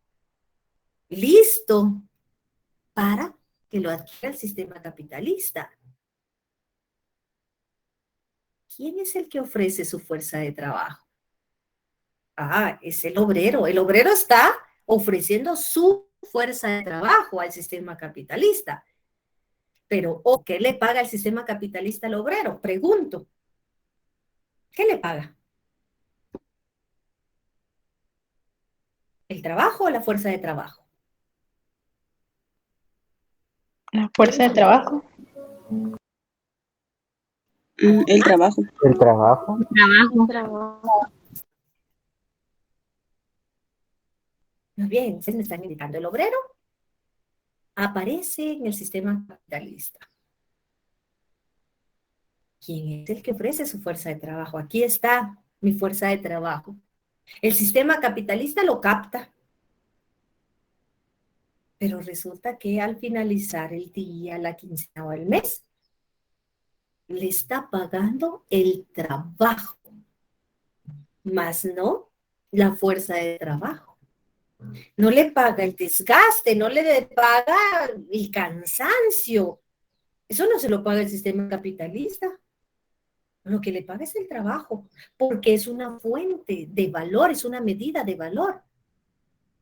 listo para que lo adquiera el sistema capitalista. ¿Quién es el que ofrece su fuerza de trabajo? Ah, es el obrero. El obrero está ofreciendo su fuerza de trabajo al sistema capitalista. Pero, ¿qué le paga el sistema capitalista al obrero? Pregunto. ¿Qué le paga? ¿El trabajo o la fuerza de trabajo? La fuerza de trabajo. El trabajo. El trabajo. Muy bien, ustedes me están indicando el obrero. Aparece en el sistema capitalista. ¿Quién es el que ofrece su fuerza de trabajo? Aquí está mi fuerza de trabajo. El sistema capitalista lo capta. Pero resulta que al finalizar el día, la quincena o el mes, le está pagando el trabajo, más no la fuerza de trabajo. No le paga el desgaste, no le paga el cansancio. Eso no se lo paga el sistema capitalista. Lo que le paga es el trabajo, porque es una fuente de valor, es una medida de valor.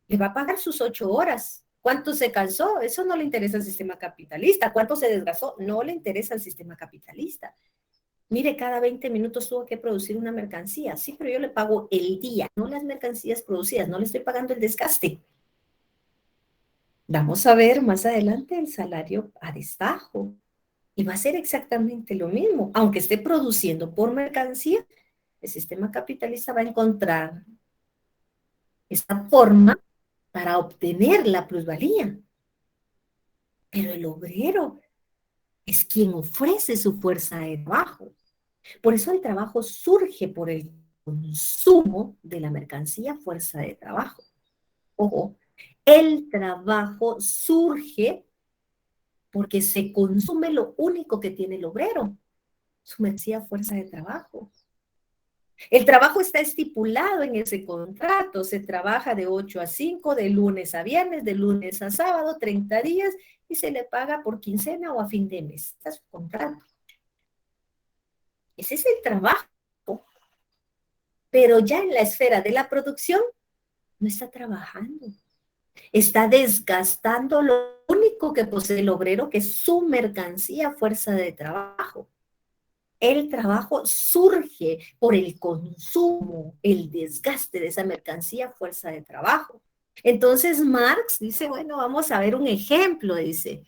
Le va a pagar sus 8 horas. ¿Cuánto se cansó? Eso no le interesa al sistema capitalista. ¿Cuánto se desgastó? No le interesa al sistema capitalista. Mire, cada 20 minutos tuvo que producir una mercancía. Sí, pero yo le pago el día, no las mercancías producidas. No le estoy pagando el desgaste. Vamos a ver más adelante el salario a destajo. Y va a ser exactamente lo mismo. Aunque esté produciendo por mercancía, el sistema capitalista va a encontrar esta forma para obtener la plusvalía. Pero el obrero es quien ofrece su fuerza de trabajo. Por eso el trabajo surge por el consumo de la mercancía fuerza de trabajo. Ojo, el trabajo surge porque se consume lo único que tiene el obrero, su mercancía fuerza de trabajo. El trabajo está estipulado en ese contrato, se trabaja de 8 a 5, de lunes a viernes, de lunes a sábado, 30 días, y se le paga por quincena o a fin de mes. Está su contrato. Ese es el trabajo. Pero ya en la esfera de la producción, no está trabajando. Está desgastando lo único que posee el obrero, que es su mercancía, fuerza de trabajo. El trabajo surge por el consumo, el desgaste de esa mercancía, fuerza de trabajo. Entonces Marx dice, bueno, vamos a ver un ejemplo, dice,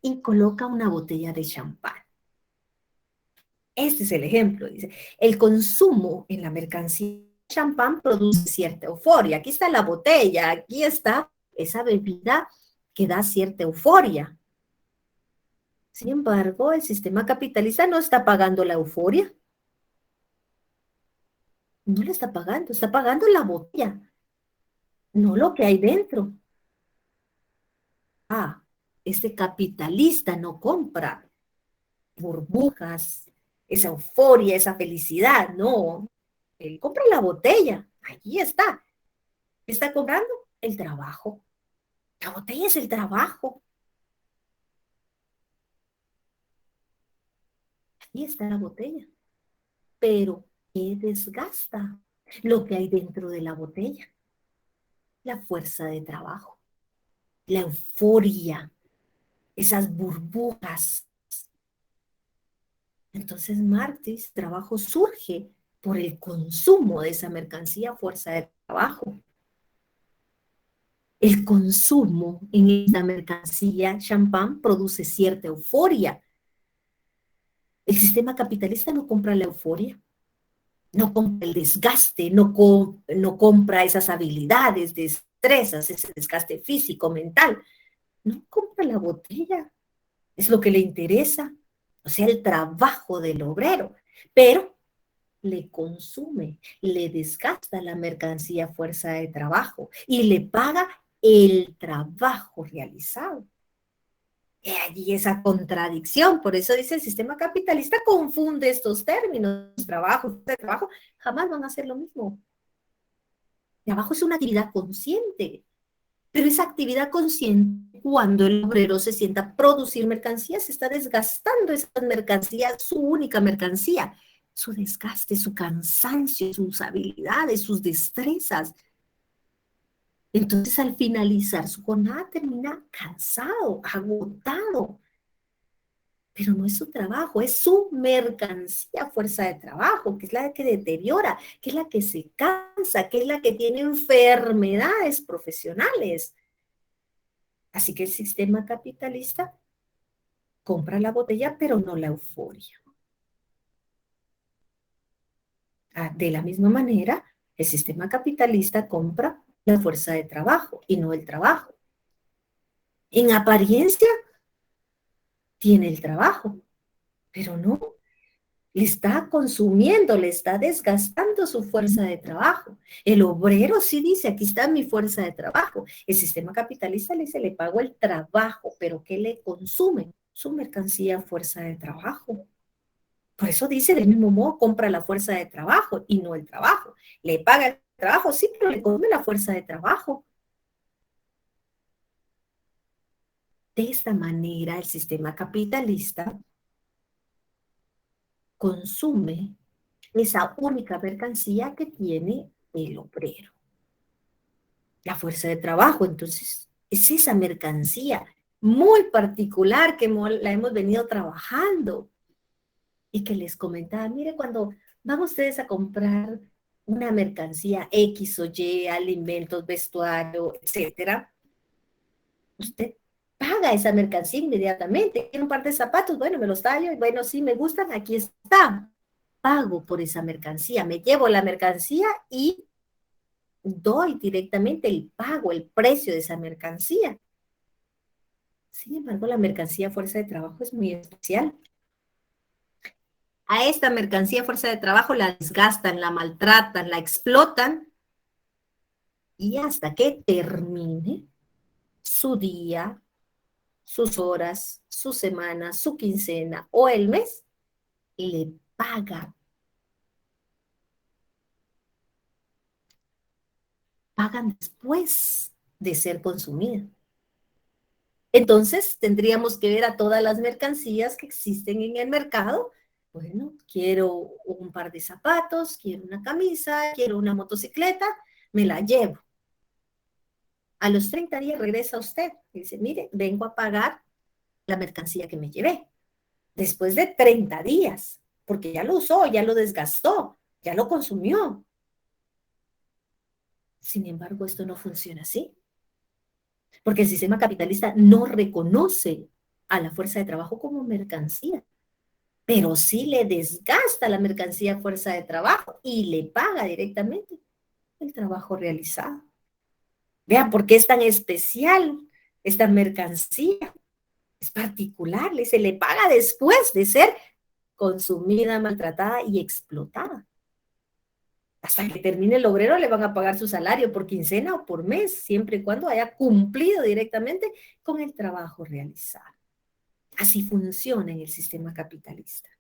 y coloca una botella de champán. Este es el ejemplo, dice. El consumo en la mercancía de champán produce cierta euforia. Aquí está la botella, aquí está esa bebida que da cierta euforia. Sin embargo, el sistema capitalista no está pagando la euforia. No la está pagando la botella, no lo que hay dentro. Ah, este capitalista no compra burbujas, esa euforia, esa felicidad, no. Él compra la botella, allí está. ¿Qué está comprando? El trabajo. La botella es el trabajo. Ahí está la botella. Pero, ¿qué desgasta lo que hay dentro de la botella? La fuerza de trabajo, la euforia, esas burbujas. Entonces, Marx dice, trabajo surge por el consumo de esa mercancía, fuerza de trabajo. El consumo en esa mercancía, champán, produce cierta euforia. El sistema capitalista no compra la euforia. No compra el desgaste, no compra esas habilidades, destrezas, ese desgaste físico, mental. No compra la botella, es lo que le interesa, o sea, el trabajo del obrero, pero le consume, le desgasta la mercancía fuerza de trabajo y le paga el trabajo realizado. Y allí esa contradicción, por eso dice el sistema capitalista confunde estos términos, trabajo, de trabajo, jamás van a ser lo mismo. Trabajo es una actividad consciente, pero esa actividad consciente, cuando el obrero se sienta a producir mercancías, se está desgastando esa mercancía, su única mercancía, su desgaste, su cansancio, sus habilidades, sus destrezas. Entonces, al finalizar su jornada, termina cansado, agotado. Pero no es su trabajo, es su mercancía, fuerza de trabajo, que es la que deteriora, que es la que se cansa, que es la que tiene enfermedades profesionales. Así que el sistema capitalista compra la botella, pero no la euforia. De la misma manera, el sistema capitalista compra la fuerza de trabajo y no el trabajo. En apariencia, tiene el trabajo, pero no. Le está consumiendo, le está desgastando su fuerza de trabajo. El obrero sí dice, aquí está mi fuerza de trabajo. El sistema capitalista le dice, le pago el trabajo, pero ¿qué le consume? Su mercancía, fuerza de trabajo. Por eso dice, del mismo modo, compra la fuerza de trabajo y no el trabajo. Le paga el trabajo, sí, pero le consume la fuerza de trabajo. De esta manera, el sistema capitalista consume esa única mercancía que tiene el obrero. La fuerza de trabajo, entonces, es esa mercancía muy particular que la hemos venido trabajando y que les comentaba, mire, cuando van ustedes a comprar una mercancía X o Y, alimentos, vestuario, etcétera, usted paga esa mercancía inmediatamente. ¿Quiere un par de zapatos? Bueno, me los tallo y bueno, sí, me gustan, aquí está. Pago por esa mercancía, me llevo la mercancía y doy directamente el pago, el precio de esa mercancía. Sin embargo, la mercancía fuerza de trabajo es muy especial. A esta mercancía fuerza de trabajo la desgastan, la maltratan, la explotan y hasta que termine su día, sus horas, su semana, su quincena o el mes, le pagan. Pagan después de ser consumida. Entonces, tendríamos que ver a todas las mercancías que existen en el mercado. Bueno, quiero un par de zapatos, quiero una camisa, quiero una motocicleta, me la llevo. A los 30 días regresa usted y dice, mire, vengo a pagar la mercancía que me llevé. Después de 30 días, porque ya lo usó, ya lo desgastó, ya lo consumió. Sin embargo, esto no funciona así. Porque el sistema capitalista no reconoce a la fuerza de trabajo como mercancía, pero sí le desgasta la mercancía fuerza de trabajo y le paga directamente el trabajo realizado. Vean por qué es tan especial esta mercancía. Es particular, se le paga después de ser consumida, maltratada y explotada. Hasta que termine el obrero le van a pagar su salario por quincena o por mes, siempre y cuando haya cumplido directamente con el trabajo realizado. Así funciona en el sistema capitalista.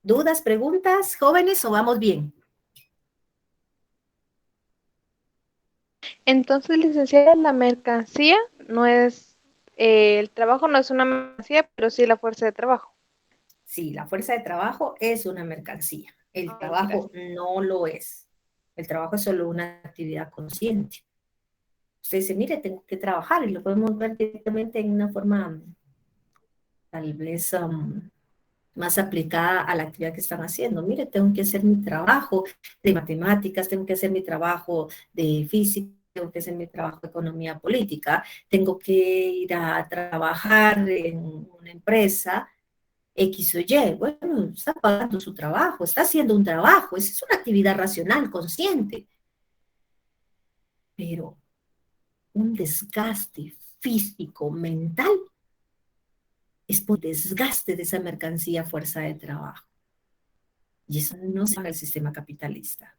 ¿Dudas, preguntas, jóvenes, o vamos bien? Entonces, licenciada, la mercancía no es, el trabajo no es una mercancía, pero sí la fuerza de trabajo. Sí, la fuerza de trabajo es una mercancía. El trabajo no lo es. El trabajo es solo una actividad consciente. Usted dice, mire, tengo que trabajar, y lo podemos ver directamente en una forma tal vez más aplicada a la actividad que están haciendo. Mire, tengo que hacer mi trabajo de matemáticas, tengo que hacer mi trabajo de física, tengo que hacer mi trabajo de economía política, tengo que ir a trabajar en una empresa. X o Y. Bueno, está pagando su trabajo, está haciendo un trabajo, esa es una actividad racional, consciente. Pero un desgaste físico, mental, es por desgaste de esa mercancía fuerza de trabajo. Y eso no se paga el sistema capitalista.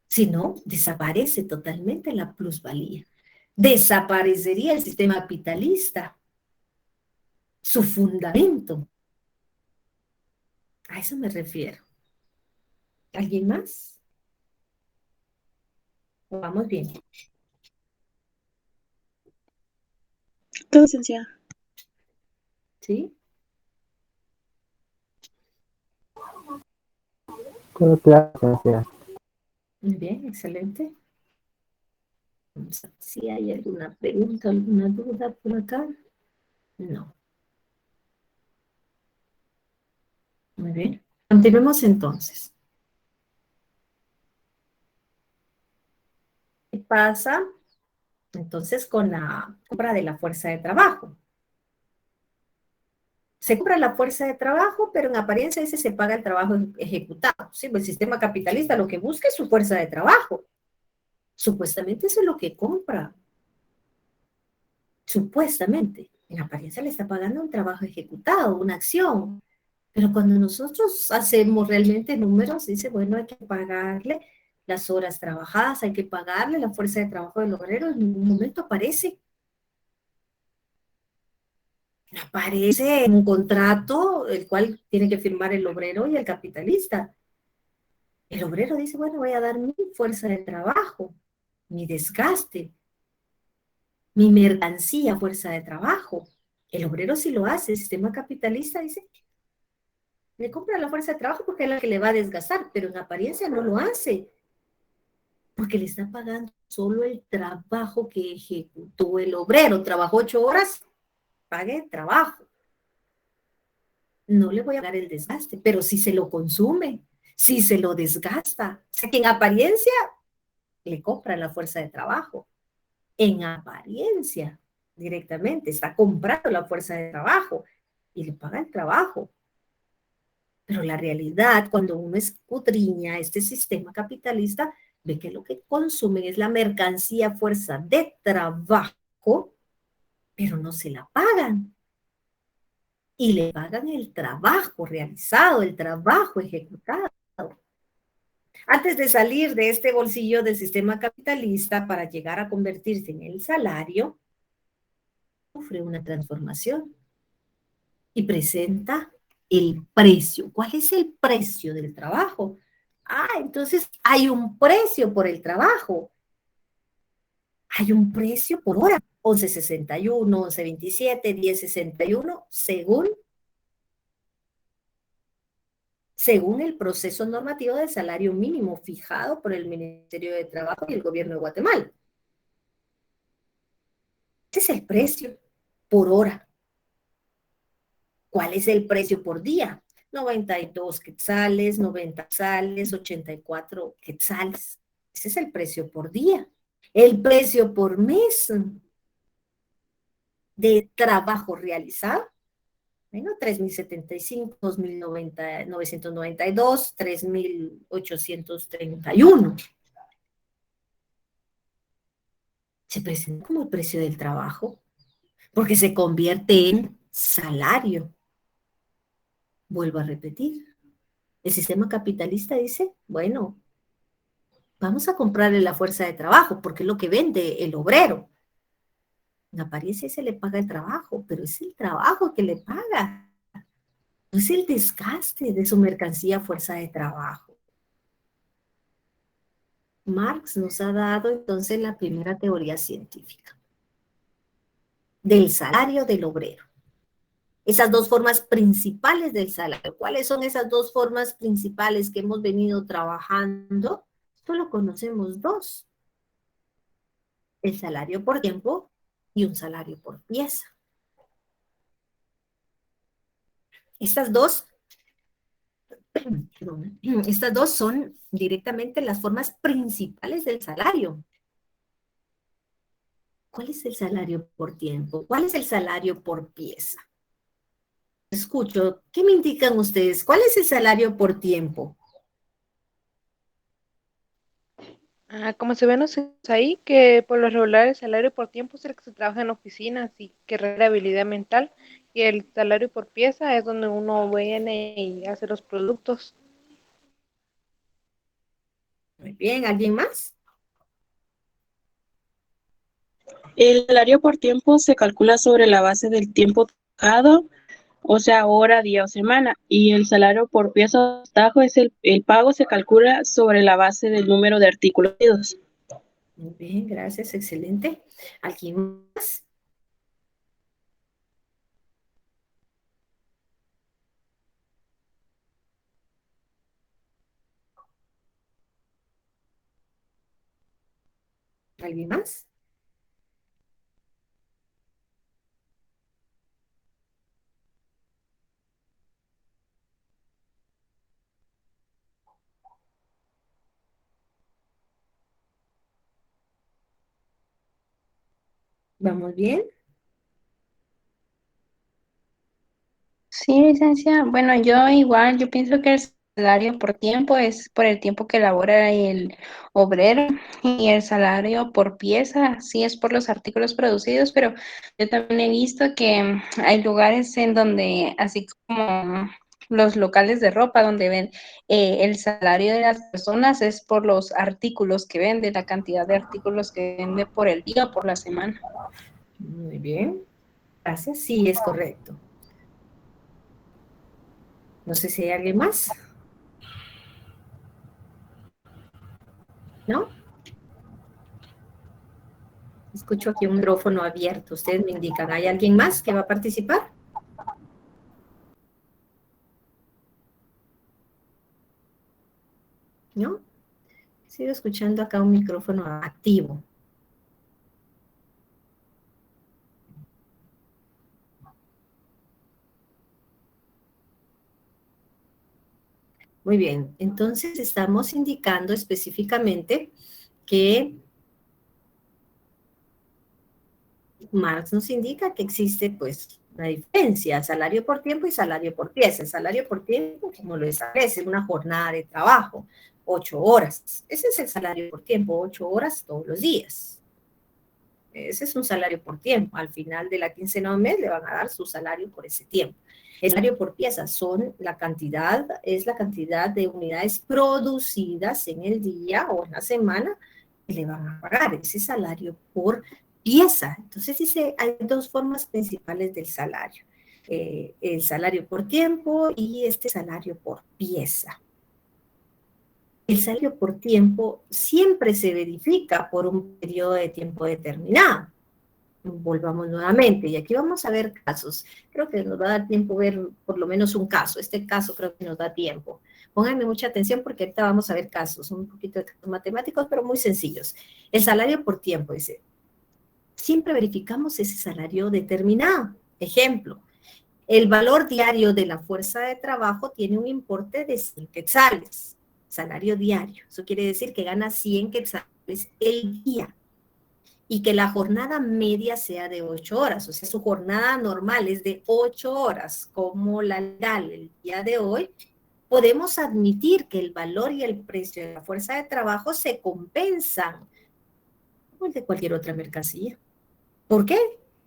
Si no, desaparece totalmente la plusvalía. Desaparecería el sistema capitalista, su fundamento. A eso me refiero. ¿Alguien más? Vamos bien. Todo, licenciada. ¿Sí? Todo claro, licenciada. Muy bien, excelente. Vamos a ver si hay alguna pregunta, alguna duda por acá. No. Muy bien. Continuemos entonces. ¿Qué pasa entonces con la compra de la fuerza de trabajo? Se compra la fuerza de trabajo, pero en apariencia dice se paga el trabajo ejecutado. Sí, pues el sistema capitalista lo que busca es su fuerza de trabajo. Supuestamente eso es lo que compra. Supuestamente. En apariencia le está pagando un trabajo ejecutado, una acción. Pero cuando nosotros hacemos realmente números, dice, bueno, hay que pagarle las horas trabajadas, hay que pagarle la fuerza de trabajo del obrero. En ningún momento aparece. Aparece en un contrato el cual tiene que firmar el obrero y el capitalista. El obrero dice, bueno, voy a dar mi fuerza de trabajo, mi desgaste, mi mercancía, fuerza de trabajo. El obrero sí lo hace, el sistema capitalista dice, le compra la fuerza de trabajo porque es la que le va a desgastar, pero en apariencia no lo hace, porque le está pagando solo el trabajo que ejecutó el obrero. Trabajó 8 horas, pague trabajo. No le voy a dar el desgaste, pero si se lo consume, si se lo desgasta, o sea que en apariencia le compra la fuerza de trabajo. En apariencia, directamente, está comprando la fuerza de trabajo y le paga el trabajo. Pero la realidad, cuando uno escudriña este sistema capitalista, ve que lo que consumen es la mercancía fuerza de trabajo, pero no se la pagan. Y le pagan el trabajo realizado, el trabajo ejecutado. Antes de salir de este bolsillo del sistema capitalista para llegar a convertirse en el salario, sufre una transformación y presenta el precio. ¿Cuál es el precio del trabajo? Ah, entonces hay un precio por el trabajo. Hay un precio por hora. 11.61, 11.27, 10.61, según el proceso normativo del salario mínimo fijado por el Ministerio de Trabajo y el Gobierno de Guatemala. Ese es el precio por hora. ¿Cuál es el precio por día? 92 quetzales, 90 quetzales, 84 quetzales. Ese es el precio por día. El precio por mes de trabajo realizado, bueno, 3.075, 2.992, 3.831. Se presenta como el precio del trabajo, porque se convierte en salario. Vuelvo a repetir. El sistema capitalista dice, bueno, vamos a comprarle la fuerza de trabajo, porque es lo que vende el obrero. En apariencia se le paga el trabajo, pero es el trabajo que le paga. No es el desgaste de su mercancía fuerza de trabajo. Marx nos ha dado entonces la primera teoría científica del salario del obrero. Esas dos formas principales del salario. ¿Cuáles son esas dos formas principales que hemos venido trabajando? Solo conocemos dos. El salario por tiempo y un salario por pieza. Estas dos son directamente las formas principales del salario. ¿Cuál es el salario por tiempo? ¿Cuál es el salario por pieza? escucho. ¿Qué me indican ustedes? ¿Cuál es el salario por tiempo? Como se ven ahí, que por lo regular el salario por tiempo es el que se trabaja en oficinas y que requiere habilidad mental, y el salario por pieza es donde uno viene y hace los productos. Muy bien, ¿alguien más? El salario por tiempo se calcula sobre la base del tiempo trabajado, o sea, hora, día o semana. Y el salario por pieza o tajo es el pago se calcula sobre la base del número de artículos vendidos. Muy bien, gracias, excelente. ¿Alguien más? ¿Alguien más? ¿Vamos bien? Sí, licencia. Bueno, yo igual, yo pienso que el salario por tiempo es por el tiempo que labora el obrero, y el salario por pieza sí es por los artículos producidos, pero yo también he visto que hay lugares en donde, así como los locales de ropa, donde ven el salario de las personas es por los artículos que vende, la cantidad de artículos que vende por el día o por la semana. Muy bien, gracias. Sí, es correcto. No sé si hay alguien más. ¿No? Escucho aquí un micrófono abierto. Ustedes me indican, ¿hay alguien más que va a participar? ¿No? Sigo escuchando acá un micrófono activo. Muy bien, entonces estamos indicando específicamente que Marx nos indica que existe pues una diferencia, salario por tiempo y salario por pieza. El salario por tiempo, como lo establece, una jornada de trabajo, 8 horas. Ese es el salario por tiempo, 8 horas todos los días. Ese es un salario por tiempo. Al final de la quincena o mes le van a dar su salario por ese tiempo. El salario por pieza es la cantidad de unidades producidas en el día o en la semana que le van a pagar ese salario por pieza. Entonces dice, hay dos formas principales del salario. El salario por tiempo y este salario por pieza. El salario por tiempo siempre se verifica por un periodo de tiempo determinado. Volvamos nuevamente, y aquí vamos a ver casos. Creo que nos va a dar tiempo ver por lo menos un caso. Este caso creo que nos da tiempo. Pónganme mucha atención porque ahorita vamos a ver casos, un poquito de casos matemáticos, pero muy sencillos. El salario por tiempo, dice, siempre verificamos ese salario determinado. Ejemplo, el valor diario de la fuerza de trabajo tiene un importe de 100 quetzales. Salario diario. Eso quiere decir que gana 100 quetzales el día. Y que la jornada media sea de 8 horas, o sea, su jornada normal es de 8 horas, como la legal el día de hoy, podemos admitir que el valor y el precio de la fuerza de trabajo se compensan como el de cualquier otra mercancía. ¿Por qué?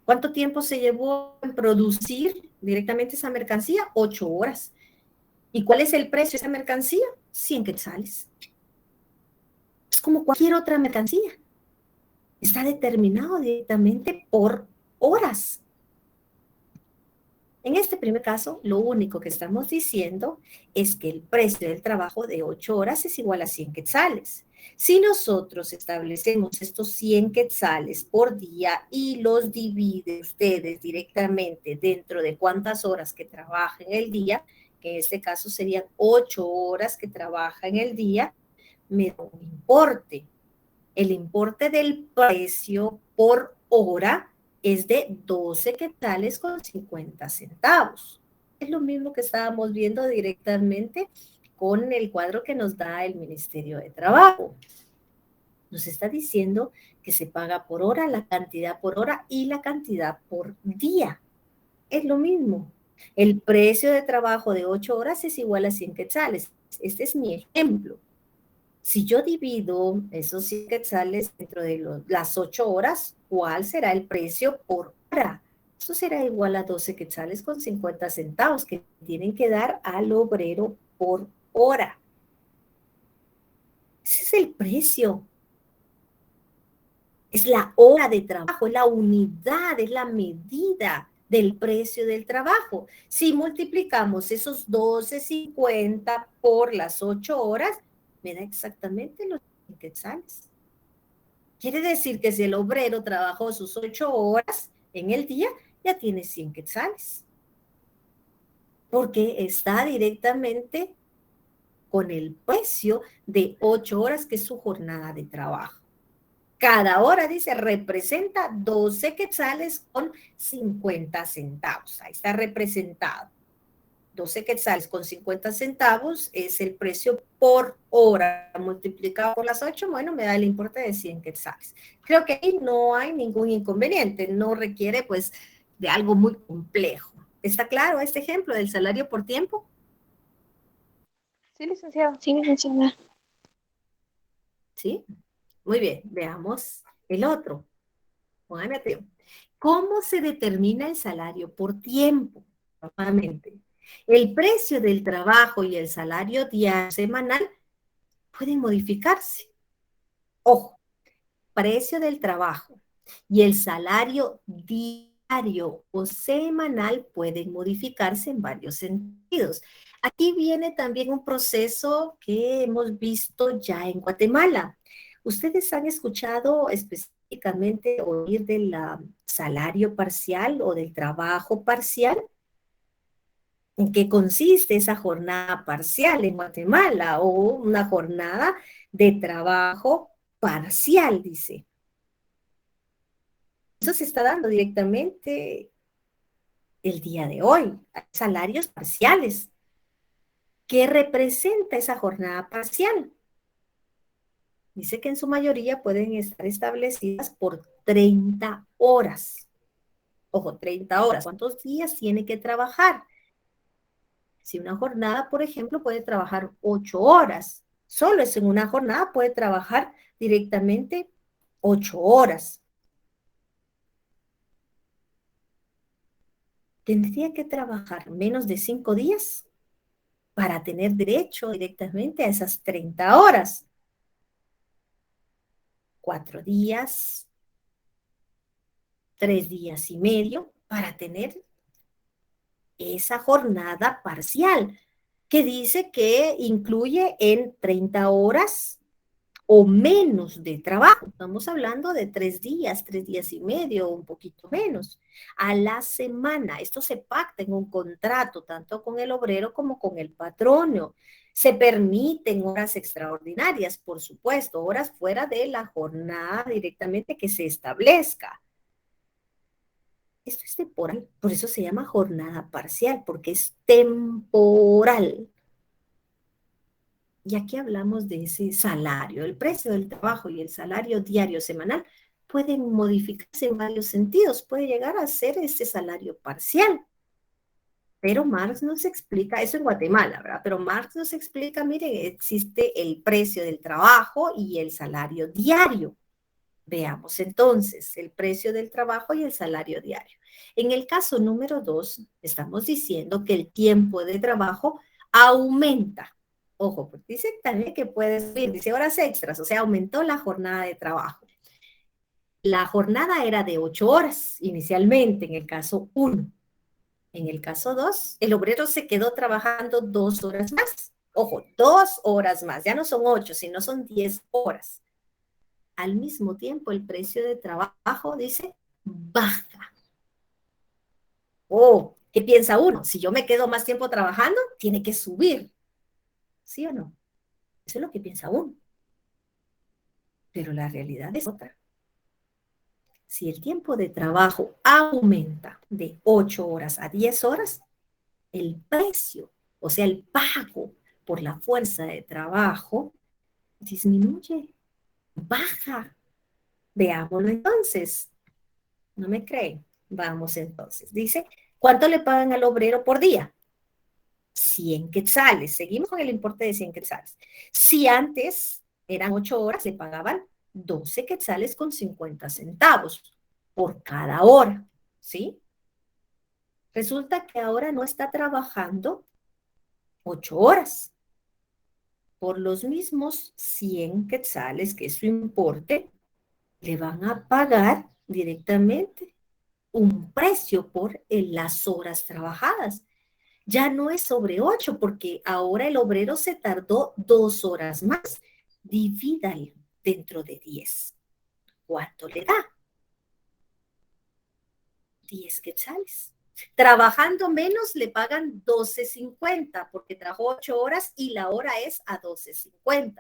¿Cuánto tiempo se llevó en producir directamente esa mercancía? 8 horas. ¿Y cuál es el precio de esa mercancía? 100 quetzales. Es como cualquier otra mercancía. Está determinado directamente por horas. En este primer caso, lo único que estamos diciendo es que el precio del trabajo de 8 horas es igual a 100 quetzales. Si nosotros establecemos estos 100 quetzales por día y los divide ustedes directamente dentro de cuántas horas que trabaja en el día, que en este caso serían 8 horas que trabaja en el día, me da un importe. El importe del precio por hora es de 12 quetzales con 50 centavos. Es lo mismo que estábamos viendo directamente con el cuadro que nos da el Ministerio de Trabajo. Nos está diciendo que se paga por hora, la cantidad por hora y la cantidad por día. Es lo mismo. El precio de trabajo de 8 horas es igual a 100 quetzales. Este es mi ejemplo. Si yo divido esos 100 quetzales dentro de las 8 horas, ¿cuál será el precio por hora? Eso será igual a 12 quetzales con 50 centavos que tienen que dar al obrero por hora. Ese es el precio. Es la hora de trabajo, es la unidad, es la medida del precio del trabajo. Si multiplicamos esos 12.50 por las 8 horas, me da exactamente los 100 quetzales. Quiere decir que si el obrero trabajó sus 8 horas en el día, ya tiene 100 quetzales. Porque está directamente con el precio de 8 horas, que es su jornada de trabajo. Cada hora, dice, representa 12 quetzales con 50 centavos. Ahí está representado. 12 quetzales con 50 centavos es el precio por hora. Multiplicado por las 8, bueno, me da el importe de 100 quetzales. Creo que ahí no hay ningún inconveniente. No requiere, pues, de algo muy complejo. ¿Está claro este ejemplo del salario por tiempo? Sí, licenciado. Sí, licenciada. ¿Sí? Muy bien, veamos el otro. Póngame atención. ¿Cómo se determina el salario por tiempo? Nuevamente, el precio del trabajo y el salario diario semanal pueden modificarse. Ojo, precio del trabajo y el salario diario o semanal pueden modificarse en varios sentidos. Aquí viene también un proceso que hemos visto ya en Guatemala. ¿Ustedes han escuchado específicamente oír del salario parcial o del trabajo parcial? ¿En qué consiste esa jornada parcial en Guatemala o una jornada de trabajo parcial, dice? Eso se está dando directamente el día de hoy, salarios parciales. ¿Qué representa esa jornada parcial? Dice que en su mayoría pueden estar establecidas por 30 horas. Ojo, 30 horas. ¿Cuántos días tiene que trabajar? Si una jornada, por ejemplo, puede trabajar 8 horas. Solo es en una jornada puede trabajar directamente 8 horas. Tendría que trabajar menos de 5 días para tener derecho directamente a esas 30 horas. 4 días, 3 días y medio para tener esa jornada parcial, que dice que incluye en 30 horas o menos de trabajo. Estamos hablando de 3 días y medio, un poquito menos, a la semana. Esto se pacta en un contrato, tanto con el obrero como con el patrono. Se permiten horas extraordinarias, por supuesto, horas fuera de la jornada directamente que se establezca. Esto es temporal, por eso se llama jornada parcial, porque es temporal. Y aquí hablamos de ese salario. El precio del trabajo y el salario diario semanal pueden modificarse en varios sentidos. Puede llegar a ser ese salario parcial. Pero Marx nos explica, eso en Guatemala, ¿verdad? Pero Marx nos explica, miren, existe el precio del trabajo y el salario diario. Veamos entonces el precio del trabajo y el salario diario. En el caso número 2, estamos diciendo que el tiempo de trabajo aumenta. Ojo, porque dice también que puede subir, dice horas extras, o sea, aumentó la jornada de trabajo. La jornada era de 8 horas inicialmente en el caso 1. En el caso 2, el obrero se quedó trabajando 2 horas más. Ojo, 2 horas más, ya no son 8, sino son 10 horas. Al mismo tiempo, el precio de trabajo, dice, baja. Oh, ¿qué piensa uno? Si yo me quedo más tiempo trabajando, tiene que subir. ¿Sí o no? Eso es lo que piensa uno. Pero la realidad es otra. Si el tiempo de trabajo aumenta de 8 horas a 10 horas, el precio, o sea, el pago por la fuerza de trabajo, disminuye, baja. Veámoslo entonces. ¿No me creen? Vamos entonces. Dice, ¿Cuánto le pagan al obrero por día? 100 quetzales. Seguimos con el importe de 100 quetzales. Si antes eran 8 horas, le pagaban 12 quetzales con 50 centavos por cada hora, ¿sí? Resulta que ahora no está trabajando 8 horas. Por los mismos 100 quetzales, que es su importe, le van a pagar directamente un precio por las horas trabajadas. Ya no es sobre 8, porque ahora el obrero se tardó 2 horas más. Divídalo dentro de 10. ¿Cuánto le da? 10 quetzales. Trabajando menos le pagan 12.50 porque trabajó 8 horas y la hora es a 12.50.